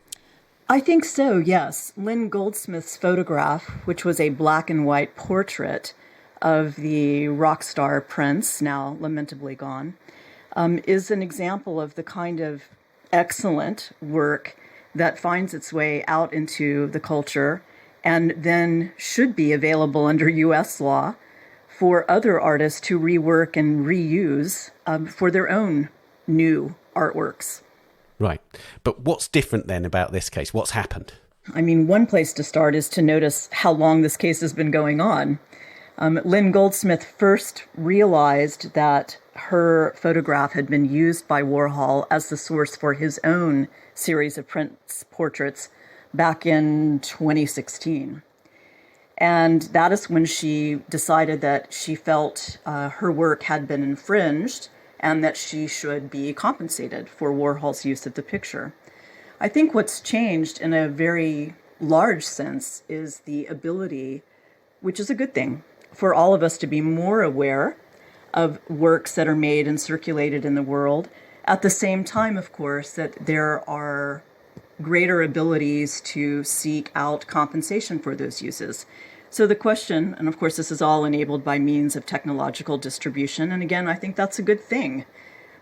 I think so, yes. Lynn Goldsmith's photograph, which was a black and white portrait of the rock star Prince, now lamentably gone, is an example of the kind of excellent work that finds its way out into the culture and then should be available under U.S. law for other artists to rework and reuse for their own new artworks. Right. But what's different then about this case? What's happened? I mean, one place to start is to notice how long this case has been going on. Lynn Goldsmith first realized that her photograph had been used by Warhol as the source for his own series of Prince portraits back in 2016. And that is when she decided that she felt her work had been infringed and that she should be compensated for Warhol's use of the picture. I think what's changed in a very large sense is the ability, which is a good thing, for all of us to be more aware of works that are made and circulated in the world. At the same time, of course, that there are greater abilities to seek out compensation for those uses. So the question, and of course this is all enabled by means of technological distribution, and again, I think that's a good thing.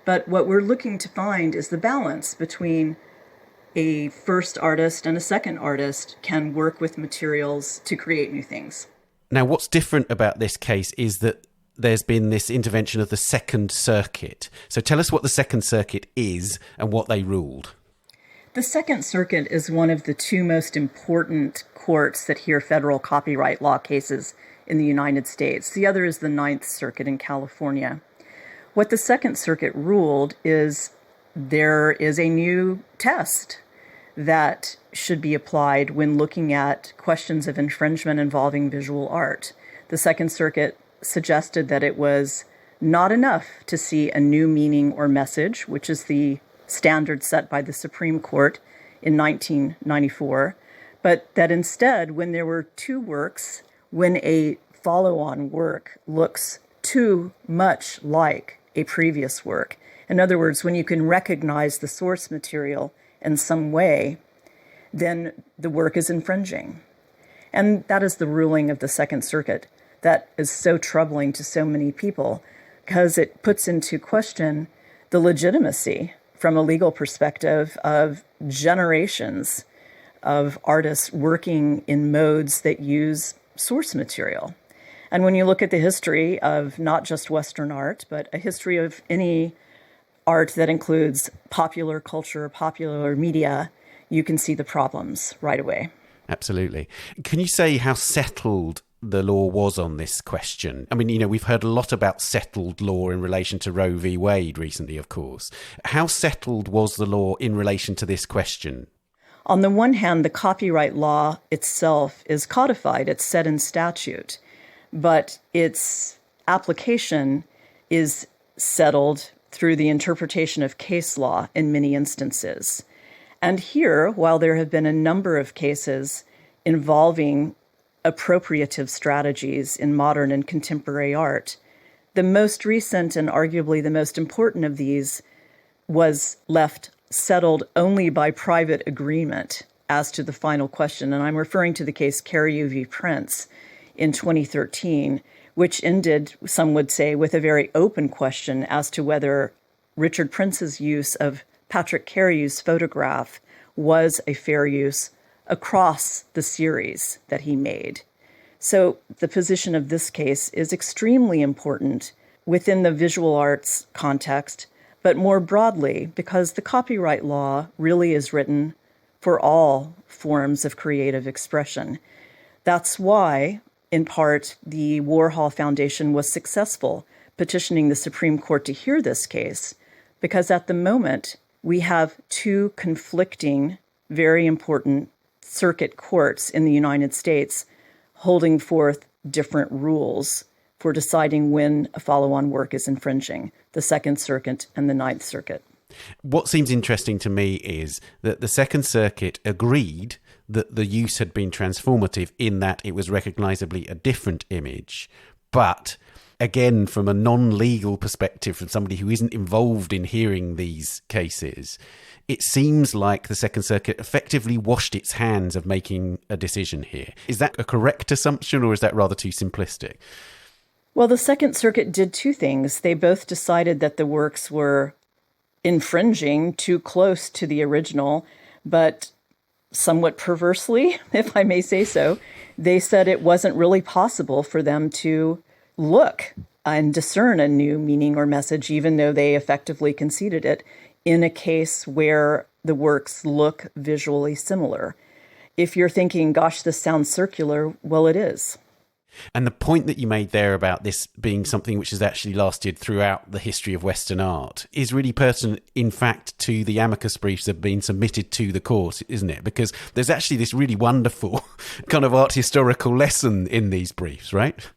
But what we're looking to find is the balance between a first artist and a second artist can work with materials to create new things. Now, what's different about this case is that there's been this intervention of the Second Circuit. So tell us what the Second Circuit is and what they ruled. The Second Circuit is one of the 2 most important courts that hear federal copyright law cases in the United States. The other is the Ninth Circuit in California. What the Second Circuit ruled is there is a new test that should be applied when looking at questions of infringement involving visual art. The Second Circuit suggested that it was not enough to see a new meaning or message, which is the standard set by the Supreme Court in 1994, but that instead, when there were two works, when a follow-on work looks too much like a previous work, in other words, when you can recognize the source material in some way, then the work is infringing. And that is the ruling of the Second Circuit that is so troubling to so many people, because it puts into question the legitimacy from a legal perspective of generations of artists working in modes that use source material. And when you look at the history of not just Western art, but a history of any art that includes popular culture, popular media, you can see the problems right away. Absolutely. Can you say how settled the law was on this question? I mean, we've heard a lot about settled law in relation to Roe v. Wade recently, of course. How settled was the law in relation to this question? On the one hand, the copyright law itself is codified, it's set in statute, but its application is settled through the interpretation of case law in many instances. And here, while there have been a number of cases involving appropriative strategies in modern and contemporary art, the most recent and arguably the most important of these was left settled only by private agreement as to the final question. And I'm referring to the case Carrier v. Prince in 2013, which ended, some would say, with a very open question as to whether Richard Prince's use of Patrick Carrier's photograph was a fair use across the series that he made. So the position of this case is extremely important within the visual arts context, but more broadly, because the copyright law really is written for all forms of creative expression. That's why, in part, the Warhol Foundation was successful petitioning the Supreme Court to hear this case, because at the moment, we have two conflicting, very important circuit courts in the United States holding forth different rules for deciding when a follow-on work is infringing, the Second Circuit and the Ninth Circuit. What seems interesting to me is that the Second Circuit agreed that the use had been transformative in that it was recognisably a different image, but again, from a non-legal perspective, from somebody who isn't involved in hearing these cases, it seems like the Second Circuit effectively washed its hands of making a decision here. Is that a correct assumption, or is that rather too simplistic? Well, the Second Circuit did two things. They both decided that the works were infringing too close to the original, but somewhat perversely, if I may say so, they said it wasn't really possible for them to look and discern a new meaning or message, even though they effectively conceded it, in a case where the works look visually similar. If you're thinking, gosh, this sounds circular, well, it is. And the point that you made there about this being something which has actually lasted throughout the history of Western art is really pertinent, in fact, to the amicus briefs that have been submitted to the court, isn't it? Because there's actually this really wonderful kind of art historical lesson in these briefs, right?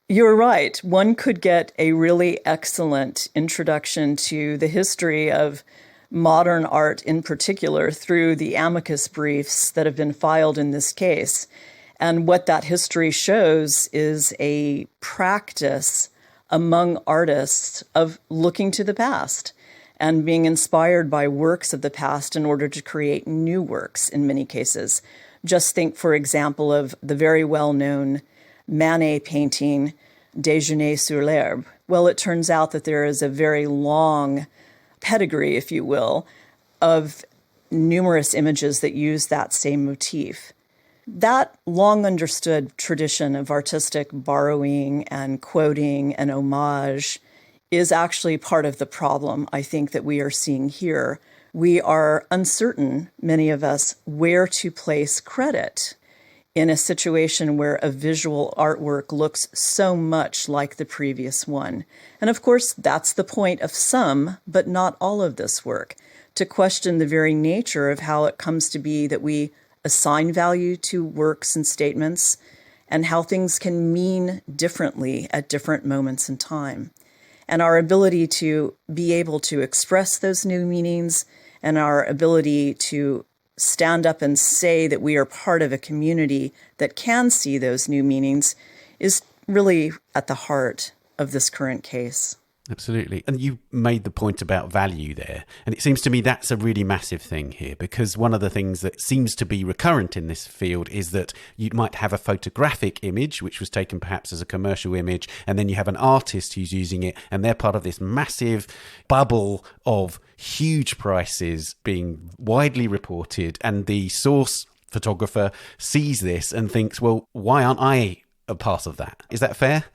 You're right. One could get a really excellent introduction to the history of modern art in particular through the amicus briefs that have been filed in this case. And what that history shows is a practice among artists of looking to the past and being inspired by works of the past in order to create new works in many cases. Just think, for example, of the very well-known Manet painting, Déjeuner sur l'herbe. Well, it turns out that there is a very long pedigree, if you will, of numerous images that use that same motif. That long understood tradition of artistic borrowing and quoting and homage is actually part of the problem, I think, that we are seeing here. We are uncertain, many of us, where to place credit in a situation where a visual artwork looks so much like the previous one. And of course, that's the point of some, but not all of this work, to question the very nature of how it comes to be that we assign value to works and statements, and how things can mean differently at different moments in time. And our ability to be able to express those new meanings and our ability to stand up and say that we are part of a community that can see those new meanings is really at the heart of this current case. Absolutely. And you made the point about value there. And it seems to me that's a really massive thing here, because one of the things that seems to be recurrent in this field is that you might have a photographic image, which was taken perhaps as a commercial image, and then you have an artist who's using it, and they're part of this massive bubble of huge prices being widely reported. And the source photographer sees this and thinks, well, why aren't I a part of that? Is that fair?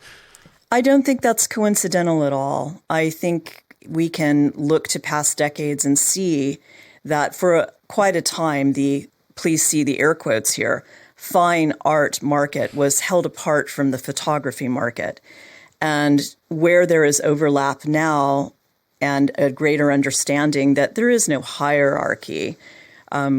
I don't think that's coincidental at all. I think we can look to past decades and see that for quite a time, please see the air quotes here, fine art market was held apart from the photography market. And where there is overlap now and a greater understanding that there is no hierarchy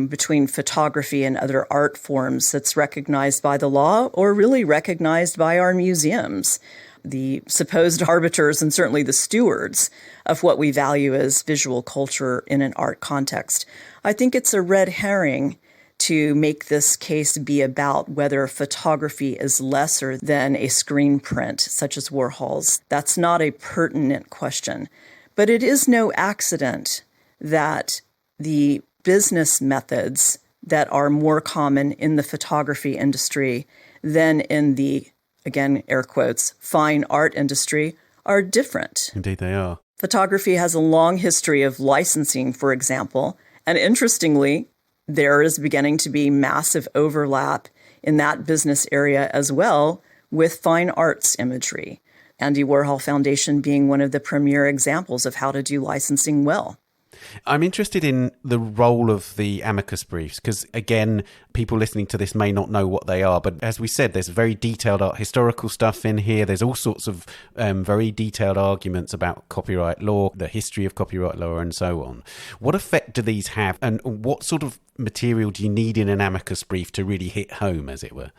between photography and other art forms that's recognized by the law or really recognized by our museums, the supposed arbiters and certainly the stewards of what we value as visual culture in an art context. I think it's a red herring to make this case be about whether photography is lesser than a screen print, such as Warhol's. That's not a pertinent question. But it is no accident that the business methods that are more common in the photography industry than in the, again, air quotes, fine art industry are different. Indeed they are. Photography has a long history of licensing, for example, and interestingly, there is beginning to be massive overlap in that business area as well with fine arts imagery. Andy Warhol Foundation being one of the premier examples of how to do licensing well. I'm interested in the role of the amicus briefs because, again, people listening to this may not know what they are. But as we said, there's very detailed art historical stuff in here. There's all sorts of very detailed arguments about copyright law, the history of copyright law, and so on. What effect do these have? And what sort of material do you need in an amicus brief to really hit home, as it were?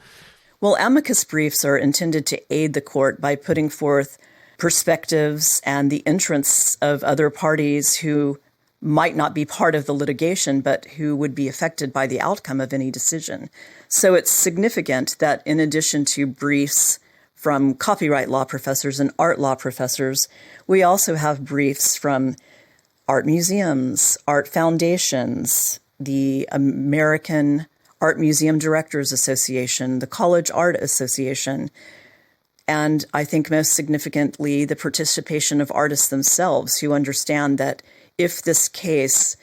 Well, amicus briefs are intended to aid the court by putting forth perspectives and the interests of other parties who might not be part of the litigation, but who would be affected by the outcome of any decision. So it's significant that in addition to briefs from copyright law professors and art law professors, we also have briefs from art museums, art foundations, the American Art Museum Directors Association, the College Art Association, and I think most significantly, the participation of artists themselves who understand that if this case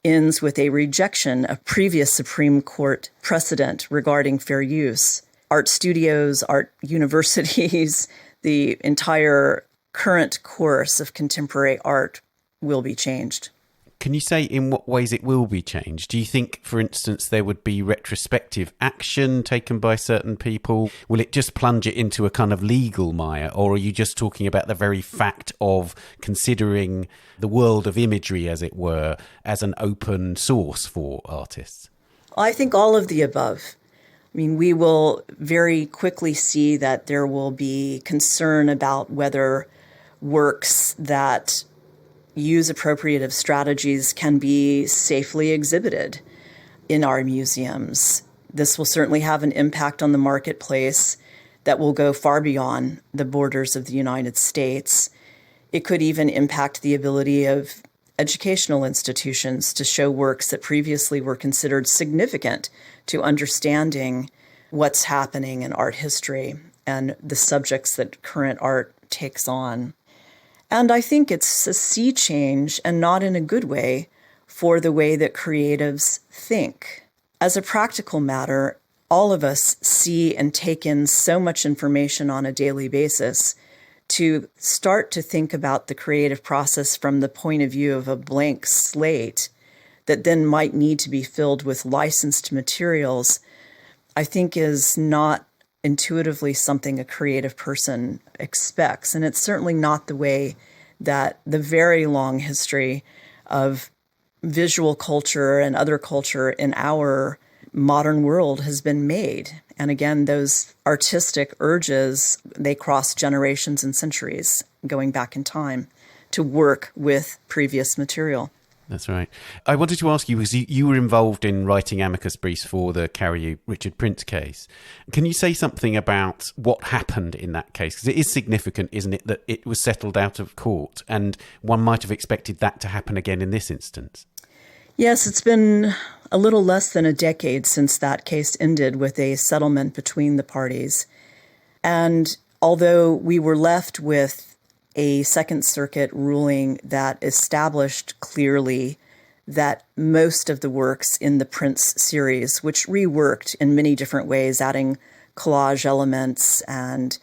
ends with a rejection of previous Supreme Court precedent regarding fair use, art studios, art universities, the entire current course of contemporary art will be changed. Can you say in what ways it will be changed? Do you think, for instance, there would be retrospective action taken by certain people? Will it just plunge it into a kind of legal mire? Or are you just talking about the very fact of considering the world of imagery, as it were, as an open source for artists? I think all of the above. I mean, we will very quickly see that there will be concern about whether works that use appropriative strategies can be safely exhibited in our museums. This will certainly have an impact on the marketplace that will go far beyond the borders of the United States. It could even impact the ability of educational institutions to show works that previously were considered significant to understanding what's happening in art history and the subjects that current art takes on. And I think it's a sea change, and not in a good way, for the way that creatives think. As a practical matter, all of us see and take in so much information on a daily basis. To start to think about the creative process from the point of view of a blank slate that then might need to be filled with licensed materials, I think is not intuitively something a creative person expects. And it's certainly not the way that the very long history of visual culture and other culture in our modern world has been made. And again, those artistic urges, they cross generations and centuries, going back in time to work with previous material. That's right. I wanted to ask you, because you were involved in writing amicus briefs for the Carew Richard Prince case. Can you say something about what happened in that case? Because it is significant, isn't it, that it was settled out of court, and one might have expected that to happen again in this instance. Yes, it's been a little less than a decade since that case ended with a settlement between the parties. And although we were left with a Second Circuit ruling that established clearly that most of the works in the Prince series, which reworked in many different ways, adding collage elements and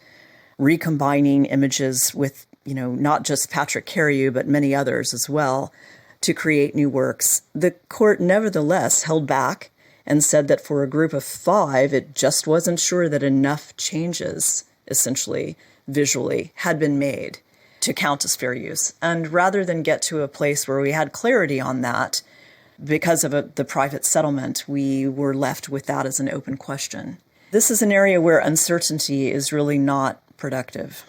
recombining images with, not just Patrick Carew, but many others as well, to create new works, the court nevertheless held back and said that for a group of 5, it just wasn't sure that enough changes, essentially, visually, had been made to count as fair use. And rather than get to a place where we had clarity on that, because of the private settlement, we were left with that as an open question. This is an area where uncertainty is really not productive.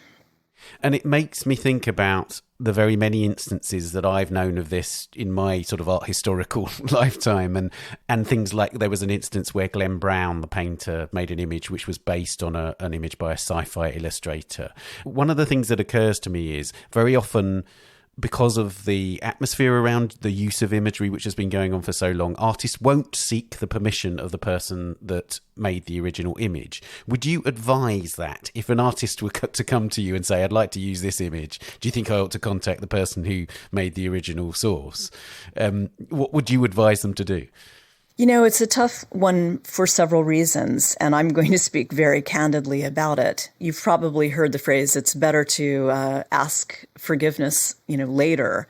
And it makes me think about the very many instances that I've known of this in my sort of art historical lifetime, and things like there was an instance where Glenn Brown, the painter, made an image which was based on an image by a sci-fi illustrator. One of the things that occurs to me is very often, because of the atmosphere around the use of imagery, which has been going on for so long, artists won't seek the permission of the person that made the original image. Would you advise that if an artist were to come to you and say, I'd like to use this image, do you think I ought to contact the person who made the original source? What would you advise them to do? It's a tough one for several reasons, and I'm going to speak very candidly about it. You've probably heard the phrase, it's better to ask forgiveness, later.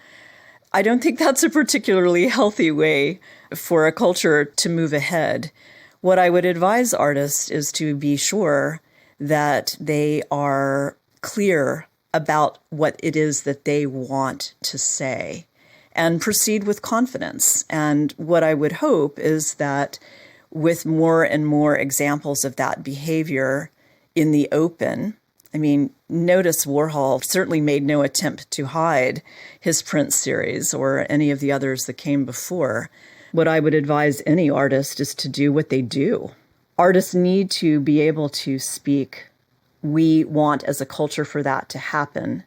I don't think that's a particularly healthy way for a culture to move ahead. What I would advise artists is to be sure that they are clear about what it is that they want to say, and proceed with confidence. And what I would hope is that with more and more examples of that behavior in the open, notice Warhol certainly made no attempt to hide his Prince series or any of the others that came before. What I would advise any artist is to do what they do. Artists need to be able to speak. We want, as a culture, for that to happen.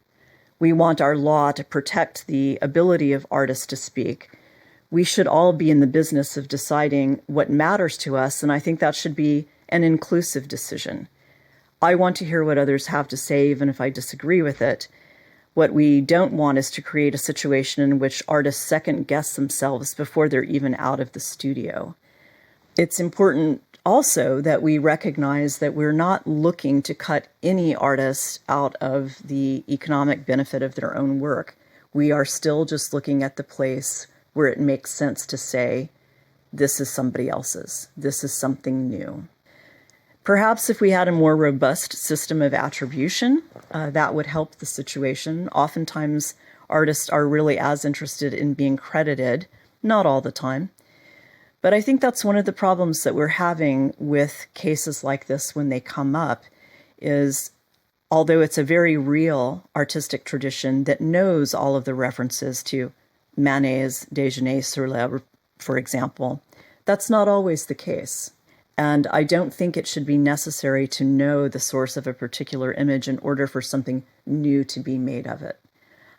We want our law to protect the ability of artists to speak. We should all be in the business of deciding what matters to us, and I think that should be an inclusive decision. I want to hear what others have to say, even if I disagree with it. What we don't want is to create a situation in which artists second-guess themselves before they're even out of the studio. It's important also that we recognize that we're not looking to cut any artist out of the economic benefit of their own work. We are still just looking at the place where it makes sense to say, this is somebody else's, this is something new. Perhaps if we had a more robust system of attribution, that would help the situation. Oftentimes, artists are really as interested in being credited, not all the time. But I think that's one of the problems that we're having with cases like this when they come up, is although it's a very real artistic tradition that knows all of the references to Manet's Déjeuner sur l'herbe, for example, that's not always the case. And I don't think it should be necessary to know the source of a particular image in order for something new to be made of it.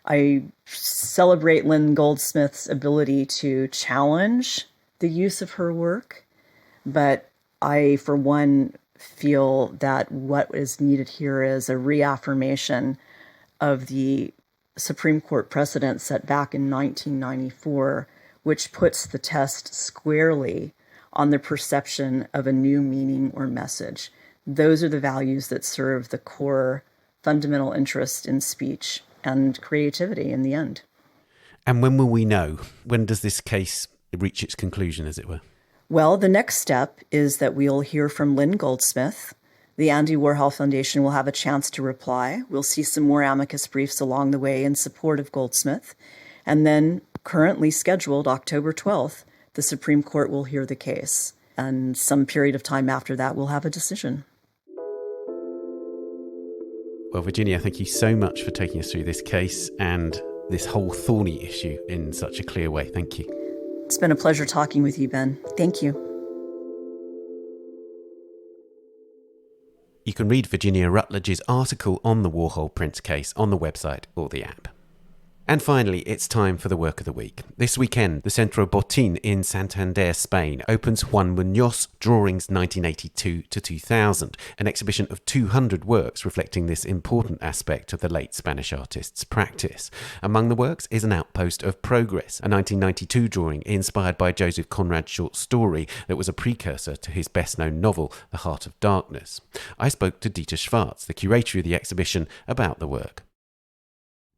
I celebrate Lynn Goldsmith's ability to challenge the use of her work, but I, for one, feel that what is needed here is a reaffirmation of the Supreme Court precedent set back in 1994, which puts the test squarely on the perception of a new meaning or message. Those are the values that serve the core fundamental interest in speech and creativity in the end. And when will we know? When does this case reach its conclusion, as it were? Well, the next step is that we'll hear from Lynn Goldsmith. The Andy Warhol Foundation will have a chance to reply. We'll see some more amicus briefs along the way in support of Goldsmith. And then, currently scheduled October 12th, the Supreme Court will hear the case. And some period of time after that, we'll have a decision. Well, Virginia, thank you so much for taking us through this case and this whole thorny issue in such a clear way. Thank you. It's been a pleasure talking with you, Ben. Thank you. You can read Virginia Rutledge's article on the Warhol-Prince case on the website or the app. And finally, it's time for the work of the week. This weekend, the Centro Bulletin in Santander, Spain, opens Juan Muñoz Drawings 1982 to 2000, an exhibition of 200 works reflecting this important aspect of the late Spanish artist's practice. Among the works is An Outpost of Progress, a 1992 drawing inspired by Joseph Conrad's short story that was a precursor to his best-known novel, The Heart of Darkness. I spoke to Dieter Schwarz, the curator of the exhibition, about the work.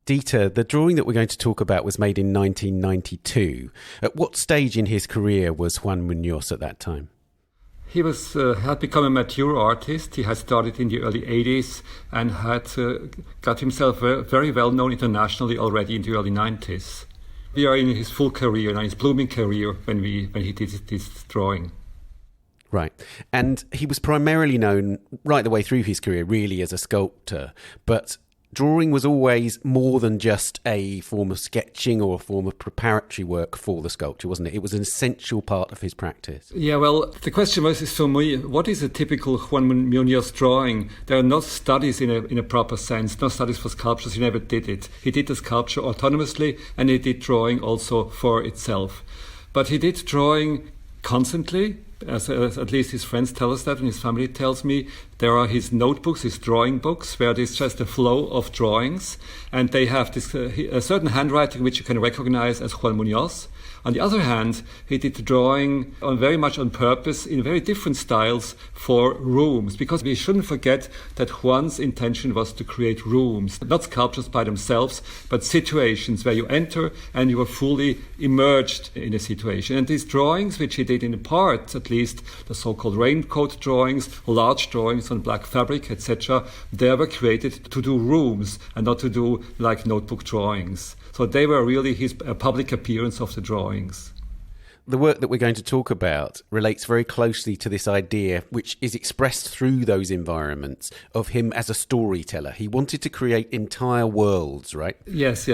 Dieter, the drawing that we're going to talk about was made in 1992. At what stage in his career was Juan Muñoz at that time? He had become a mature artist. He had started in the early 80s and had got himself very well known internationally already in the early 90s. We are in his full career, now his blooming career, when he did this drawing. Right. And he was primarily known right the way through his career really as a sculptor, but drawing was always more than just a form of sketching or a form of preparatory work for the sculpture, wasn't it? It was an essential part of his practice. Yeah, well, the question was for me, what is a typical Juan Muñoz drawing? There are no studies in a proper sense, no studies for sculptures. He never did it. He did the sculpture autonomously, and he did drawing also for itself. But he did drawing constantly, as at least his friends tell us that, and his family tells me. There are his notebooks, his drawing books, where there's just a flow of drawings, and they have this a certain handwriting which you can recognize as Juan Muñoz. On the other hand, he did the drawing very much on purpose in very different styles for rooms, because we shouldn't forget that Juan's intention was to create rooms, not sculptures by themselves, but situations where you enter and you are fully immersed in a situation. And these drawings, which he did in part, at least the so-called raincoat drawings, large drawings on black fabric, etc., they were created to do rooms and not to do like notebook drawings. So they were really his public appearance of the drawings. The work that we're going to talk about relates very closely to this idea, which is expressed through those environments, of him as a storyteller. He wanted to create entire worlds, right? Yes.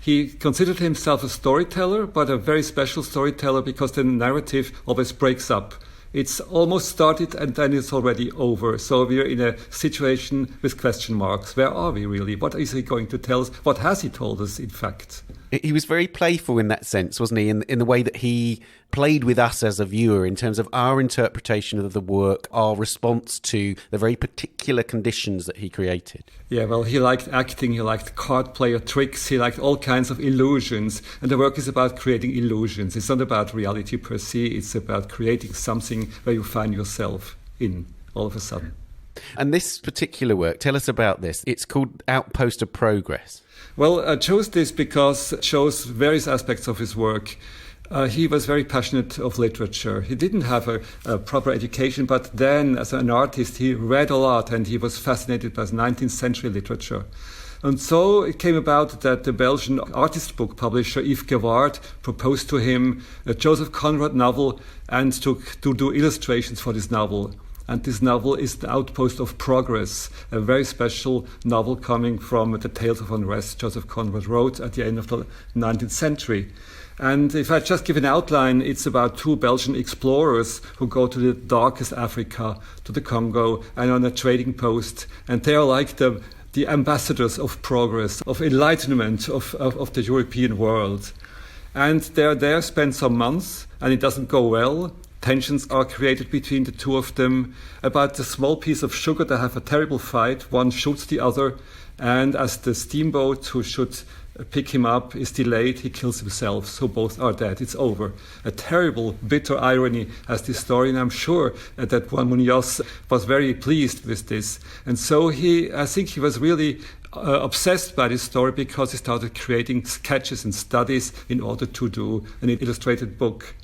He considered himself a storyteller, but a very special storyteller, because the narrative always breaks up. It's almost started and then it's already over. So we're in a situation with question marks. Where are we really? What is he going to tell us? What has he told us, in fact? He was very playful in that sense, wasn't he? In the way that he played with us as a viewer in terms of our interpretation of the work, our response to the very particular conditions that he created. Yeah, well, he liked acting, he liked card player tricks, he liked all kinds of illusions. And the work is about creating illusions. It's not about reality per se, it's about creating something where you find yourself in all of a sudden. And this particular work, tell us about this. It's called Outpost of Progress. Well, I chose this because it shows various aspects of his work. He was very passionate of literature. He didn't have a proper education, but then as an artist, he read a lot and he was fascinated by 19th century literature. And so it came about that the Belgian artist book publisher Yves Geward proposed to him a Joseph Conrad novel and to do illustrations for this novel. And this novel is An Outpost of Progress, a very special novel coming from the Tales of Unrest Joseph Conrad wrote at the end of the 19th century. And if I just give an outline, it's about two Belgian explorers who go to the darkest Africa, to the Congo, and on a trading post. And they are like the ambassadors of progress, of enlightenment of the European world. And they're there, spend some months, and it doesn't go well. Tensions are created between the two of them about a small piece of sugar. They have a terrible fight. One shoots the other, and as the steamboat who should pick him up is delayed, he kills himself. So both are dead. It's over. A terrible, bitter irony as this story, and I'm sure that Juan Muñoz was very pleased with this. And so I think he was really obsessed by this story, because he started creating sketches and studies in order to do an illustrated book.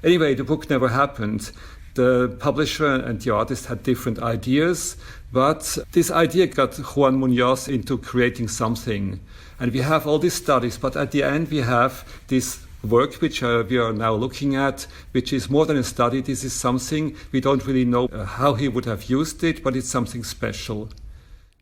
Anyway, the book never happened. The publisher and the artist had different ideas, but this idea got Juan Muñoz into creating something. And we have all these studies, but at the end we have this work which we are now looking at, which is more than a study. This is something we don't really know how he would have used it, but it's something special.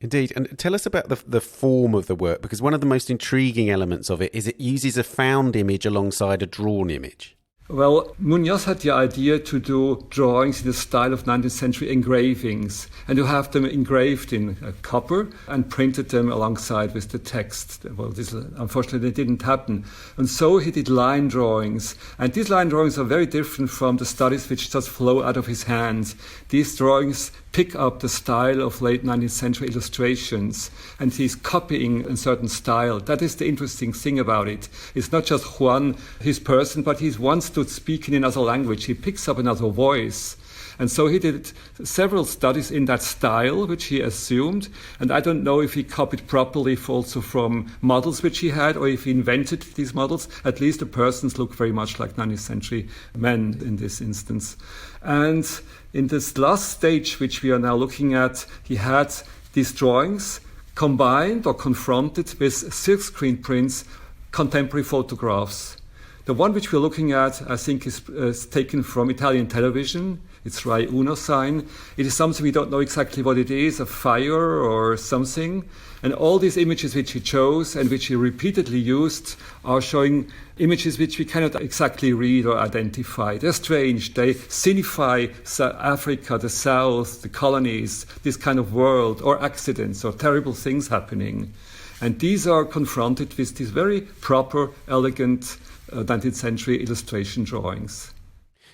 Indeed. And tell us about the form of the work, because one of the most intriguing elements of it is it uses a found image alongside a drawn image. Well, Muñoz had the idea to do drawings in the style of 19th century engravings and to have them engraved in copper and printed them alongside with the text. Well, this unfortunately didn't happen. And so he did line drawings. And these line drawings are very different from the studies which just flow out of his hands. These drawings pick up the style of late 19th century illustrations, and he's copying a certain style. That is the interesting thing about it. It's not just Juan, his person, but he wants to speak in another language. He picks up another voice. And so he did several studies in that style, which he assumed. And I don't know if he copied properly also from models which he had, or if he invented these models. At least the persons look very much like 19th century men in this instance. And in this last stage, which we are now looking at, he had these drawings combined or confronted with silkscreen prints, contemporary photographs. The one which we're looking at, I think, is taken from Italian television. It's Rai Uno sign. It is something we don't know exactly what it is, a fire or something. And all these images which he chose and which he repeatedly used are showing images which we cannot exactly read or identify. They're strange. They signify Africa, the South, the colonies, this kind of world, or accidents or terrible things happening. And these are confronted with these very proper, elegant 19th century illustration drawings.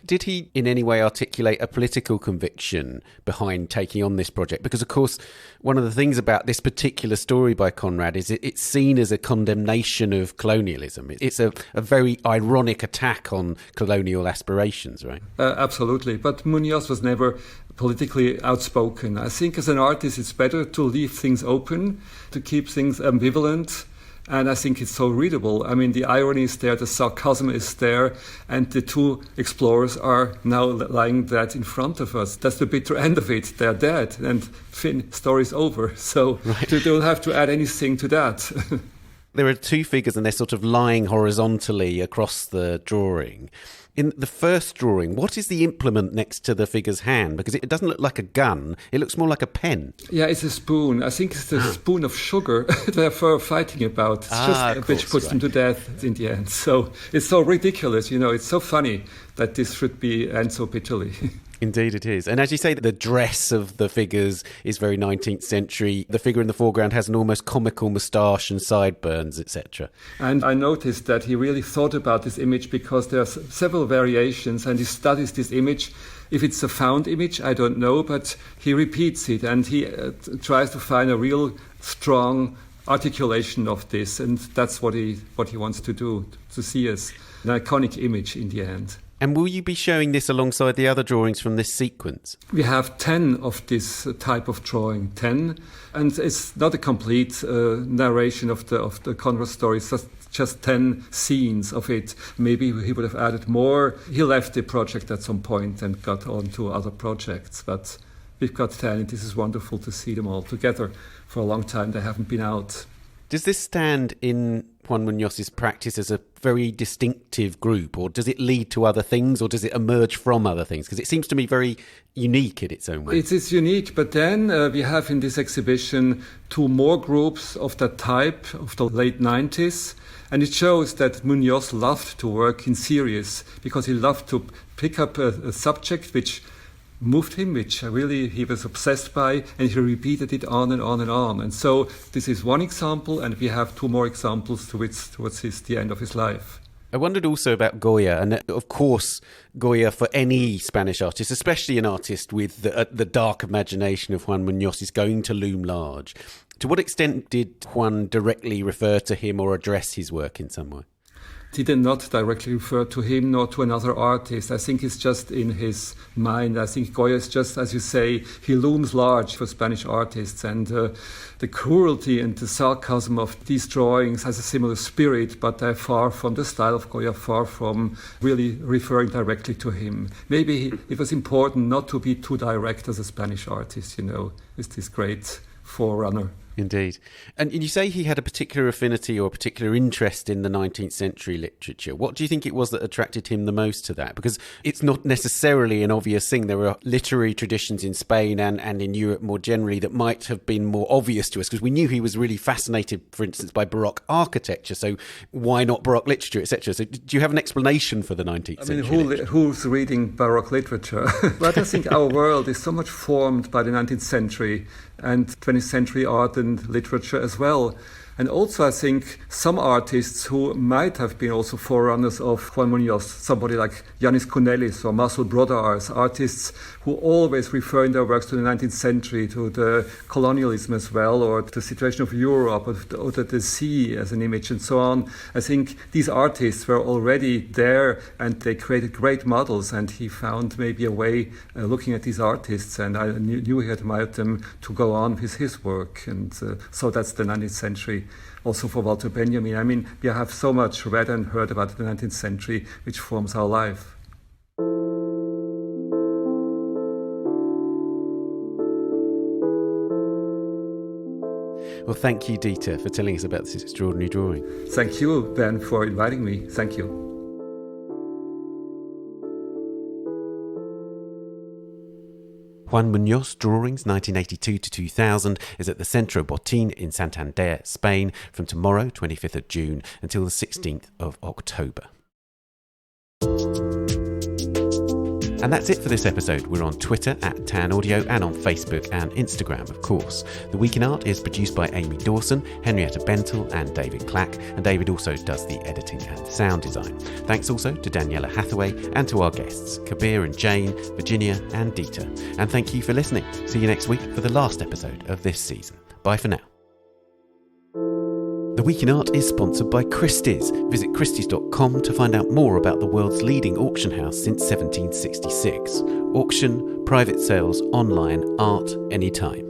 Did he in any way articulate a political conviction behind taking on this project? Because, of course, one of the things about this particular story by Conrad is it's seen as a condemnation of colonialism. It's a very ironic attack on colonial aspirations, right? Absolutely. But Muñoz was never politically outspoken. I think as an artist, it's better to leave things open, to keep things ambivalent. And I think it's so readable. I mean, the irony is there, the sarcasm is there, and the two explorers are now lying dead in front of us. That's the bitter end of it. They're dead, and story's over. So right. You don't have to add anything to that. There are two figures, and they're sort of lying horizontally across the drawing. In the first drawing, what is the implement next to the figure's hand? Because it doesn't look like a gun. It looks more like a pen. Yeah, it's a spoon. I think it's the spoon of sugar they're fighting about. It's just which puts them to death in the end. So it's so ridiculous, It's so funny that this should end so bitterly. Indeed it is. And as you say, the dress of the figures is very 19th century. The figure in the foreground has an almost comical moustache and sideburns, etc. And I noticed that he really thought about this image because there are several variations, and he studies this image. If it's a found image, I don't know, but he repeats it, and he tries to find a real strong articulation of this, and that's what he wants to do, to see as an iconic image in the end. And will you be showing this alongside the other drawings from this sequence? We have 10 of this type of drawing, 10. And it's not a complete narration of the Conrad story. It's just 10 scenes of it. Maybe he would have added more. He left the project at some point and got on to other projects. But we've got 10, and this is wonderful to see them all together. For a long time, they haven't been out. Does this stand in Juan Muñoz's practice as a very distinctive group, or does it lead to other things, or does it emerge from other things? Because it seems to me very unique in its own way. It is unique, but then we have in this exhibition 2 more groups of that type of the late 90s, and it shows that Muñoz loved to work in series because he loved to pick up a subject which moved him, which really he was obsessed by, and he repeated it on and on and on. And so this is one example, and we have 2 more examples towards the end of his life. I wondered also about Goya, and of course Goya, for any Spanish artist, especially an artist with the dark imagination of Juan Muñoz, is going to loom large. To what extent did Juan directly refer to him or address his work in some way? He did not directly refer to him nor to another artist. I think it's just in his mind. I think Goya is just, as you say, he looms large for Spanish artists. And the cruelty and the sarcasm of these drawings has a similar spirit, but they're far from the style of Goya, far from really referring directly to him. Maybe it was important not to be too direct as a Spanish artist, with this great forerunner. Indeed. And you say he had a particular affinity or a particular interest in the 19th century literature. What do you think it was that attracted him the most to that? Because it's not necessarily an obvious thing. There are literary traditions in Spain and in Europe more generally that might have been more obvious to us, because we knew he was really fascinated, for instance, by Baroque architecture. So why not Baroque literature, etc.? So do you have an explanation for the 19th century? Who's reading Baroque literature? But I think our world is so much formed by the 19th century and 20th century art and literature as well. And also, I think some artists who might have been also forerunners of Juan Muñoz, somebody like Yanis Kounelis or Marcel Brodars, artists who always refer in their works to the 19th century, to the colonialism as well, or to the situation of Europe, or to the sea as an image and so on. I think these artists were already there and they created great models, and he found maybe a way, looking at these artists, and I knew he admired them, to go on with his work. And so that's the 19th century. Also for Walter Benjamin. I mean, we have so much read and heard about the 19th century, which forms our life. Well, thank you, Dieter, for telling us about this extraordinary drawing. Thank you, Ben, for inviting me. Thank you. Juan Muñoz Drawings 1982 to 2000 is at the Centro Botín in Santander, Spain, from tomorrow, 25th of June, until the 16th of October. And that's it for this episode. We're on Twitter @TanAudio and on Facebook and Instagram, of course. The Week in Art is produced by Amy Dawson, Henrietta Bentel and David Clack, and David also does the editing and sound design. Thanks also to Daniela Hathaway and to our guests, Kabir and Jane, Virginia and Dieter. And thank you for listening. See you next week for the last episode of this season. Bye for now. The Week in Art is sponsored by Christie's. Visit christies.com to find out more about the world's leading auction house since 1766. Auction, private sales, online, art, anytime.